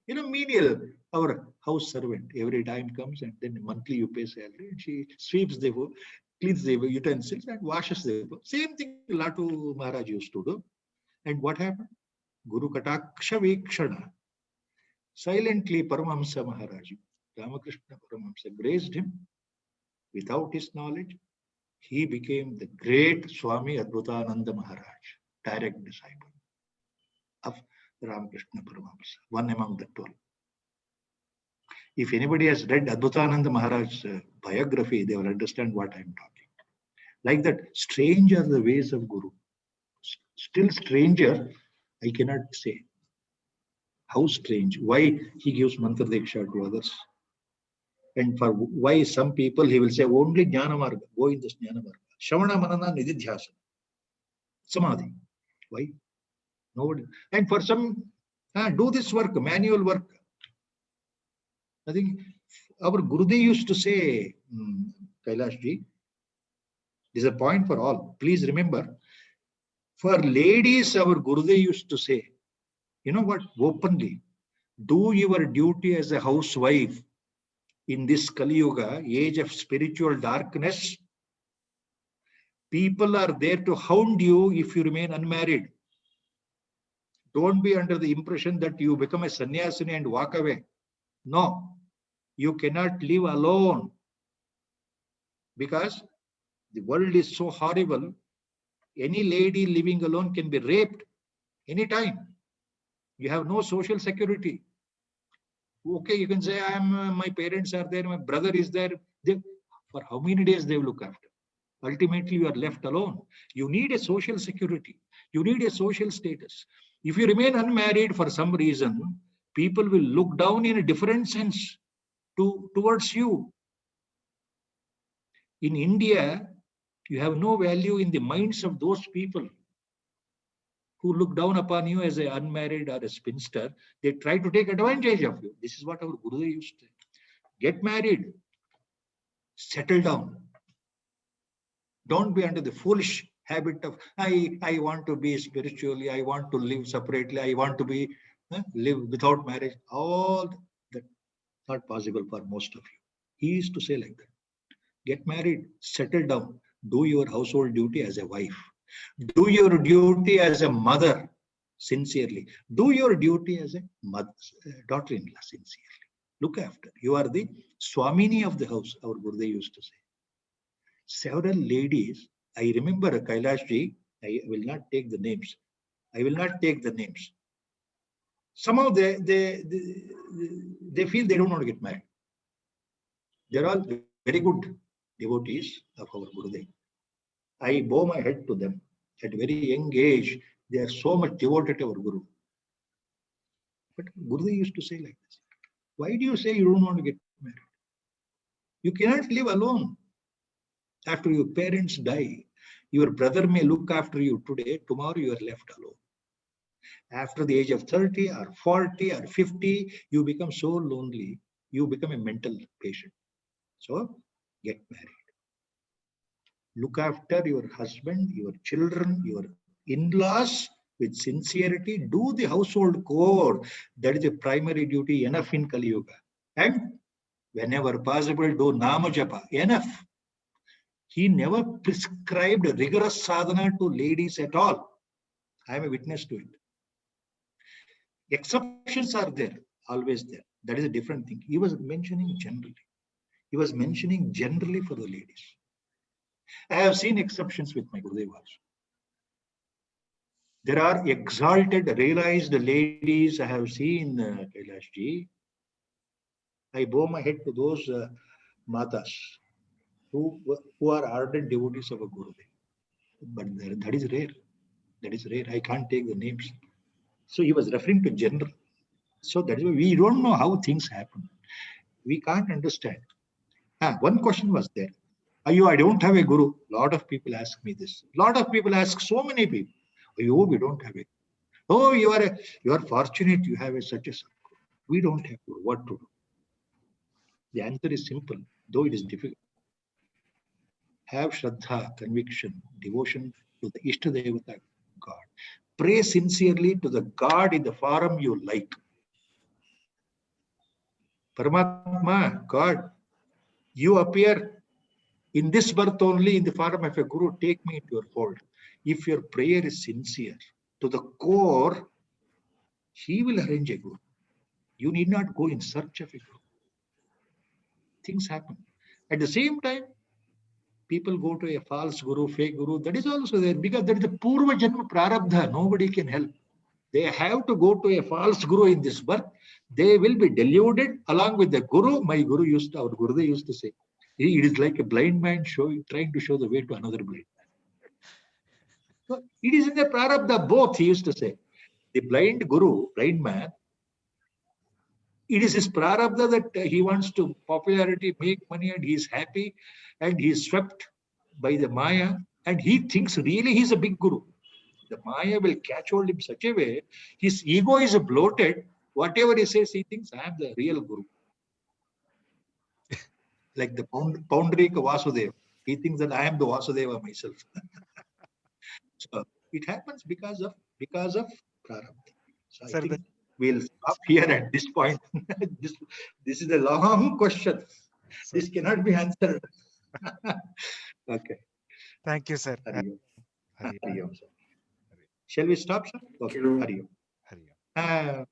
menial. Our house servant every time comes and then monthly you pay salary and she sweeps the home, cleans the utensils and washes the home. Same thing Latu Maharaj used to do. And what happened? Guru Kataksha Vikshana. Silently Paramahamsa Maharaj, Ramakrishna Paramahamsa, graced him. Without his knowledge, he became the great Swami Adbhutananda Maharaj, direct disciple of Ramakrishna Paramahamsa, one among the 12. If anybody has read Adbhutananda Maharaj's biography, they will understand what I am talking. Like that, strange are the ways of Guru. Still stranger, I cannot say. How strange. Why he gives mantra diksha to others. And for why some people, he will say only Jnana Marga, go in this Jnana Marga. Shravana Manana Nididhyasana. Samadhi. Why? Nobody. And for some, do this work, manual work. I think our Gurudev used to say, Kailash ji, this is a point for all. Please remember, for ladies, our Gurudev used to say, you know what, openly, do your duty as a housewife in this Kali Yuga, age of spiritual darkness. People are there to hound you if you remain unmarried. Don't be under the impression that you become a sannyasini and walk away. No, you cannot live alone because the world is so horrible. Any lady living alone can be raped anytime. You have no social security. Okay, you can say, my parents are there, my brother is there. For how many days they will look after? Ultimately, you are left alone. You need a social security. You need a social status. If you remain unmarried for some reason, people will look down in a different sense towards you. In India, you have no value in the minds of those people who look down upon you as an unmarried or a spinster. They try to take advantage of you. This is what our Gurudev used to say. Get married. Settle down. Don't be under the foolish habit of, I want to be spiritually, I want to live separately, I want to be live without marriage. All that not possible for most of you. He used to say like that. Get married, settle down, do your household duty as a wife. Do your duty as a mother, sincerely. Do your duty as a daughter-in-law, sincerely. Look after. You are the Swamini of the house, our Gurudev used to say. Several ladies, I remember Kailash ji, I will not take the names. Somehow they feel they don't want to get married. They're all very good devotees of our Gurudev. I bow my head to them. At a very young age, they are so much devoted to our Guru. But Gurudev used to say like this. Why do you say you don't want to get married? You cannot live alone. After your parents die, your brother may look after you today, tomorrow you are left alone. After the age of 30 or 40 or 50, you become so lonely, you become a mental patient. So, get married. Look after your husband, your children, your in-laws with sincerity. Do the household chore. That is a primary duty, enough in Kali Yuga. And whenever possible, do Nama Japa. Enough. He never prescribed rigorous sadhana to ladies at all. I am a witness to it. Exceptions are there, always there. That is a different thing. He was mentioning generally. He was mentioning generally for the ladies. I have seen exceptions with my Gurudev also. There are exalted, realized ladies I have seen, Kailashji. I bow my head to those matas who are ardent devotees of a Gurudev. But that is rare. That is rare. I can't take the names. So he was referring to general. So that is why we don't know how things happen. We can't understand. One question was there. I don't have a guru. A lot of people ask me this. A lot of people ask, so many people. We don't have it. Oh, you are fortunate. You have such a guru. We don't have guru. What to do? The answer is simple, though it is difficult. Have Shraddha, conviction, devotion to the Ishtadevata God. Pray sincerely to the God in the form you like. Paramatma, God, you appear in this birth only in the form of a Guru, take me into your fold. If your prayer is sincere to the core, he will arrange a Guru. You need not go in search of a Guru. Things happen. At the same time, people go to a false Guru, fake Guru. That is also there because that is the Purva Janma Prarabdha. Nobody can help. They have to go to a false Guru in this birth. They will be deluded along with the Guru. My Guru used to, our Gurudev used to say, it is like a blind man trying to show the way to another blind man. So it is in the prarabdha both, he used to say. The blind Guru, blind man, it is his prarabdha that he wants to popularity, make money, and he is happy, and he is swept by the Maya, and he thinks really he is a big Guru. The Maya will catch hold him such a way, his ego is bloated. Whatever he says, he thinks I am the real Guru. Like the Poundarika Vasudeva. He thinks that I am the Vasudeva myself. So it happens because of prarabdha. So I think we'll stop here at this point. this is a long question. Sir. This cannot be answered. Okay. Thank you, sir. Hari Om. Hari Om. Hari Om, sir. Shall we stop, sir? Okay. Hari Om. Hari Om.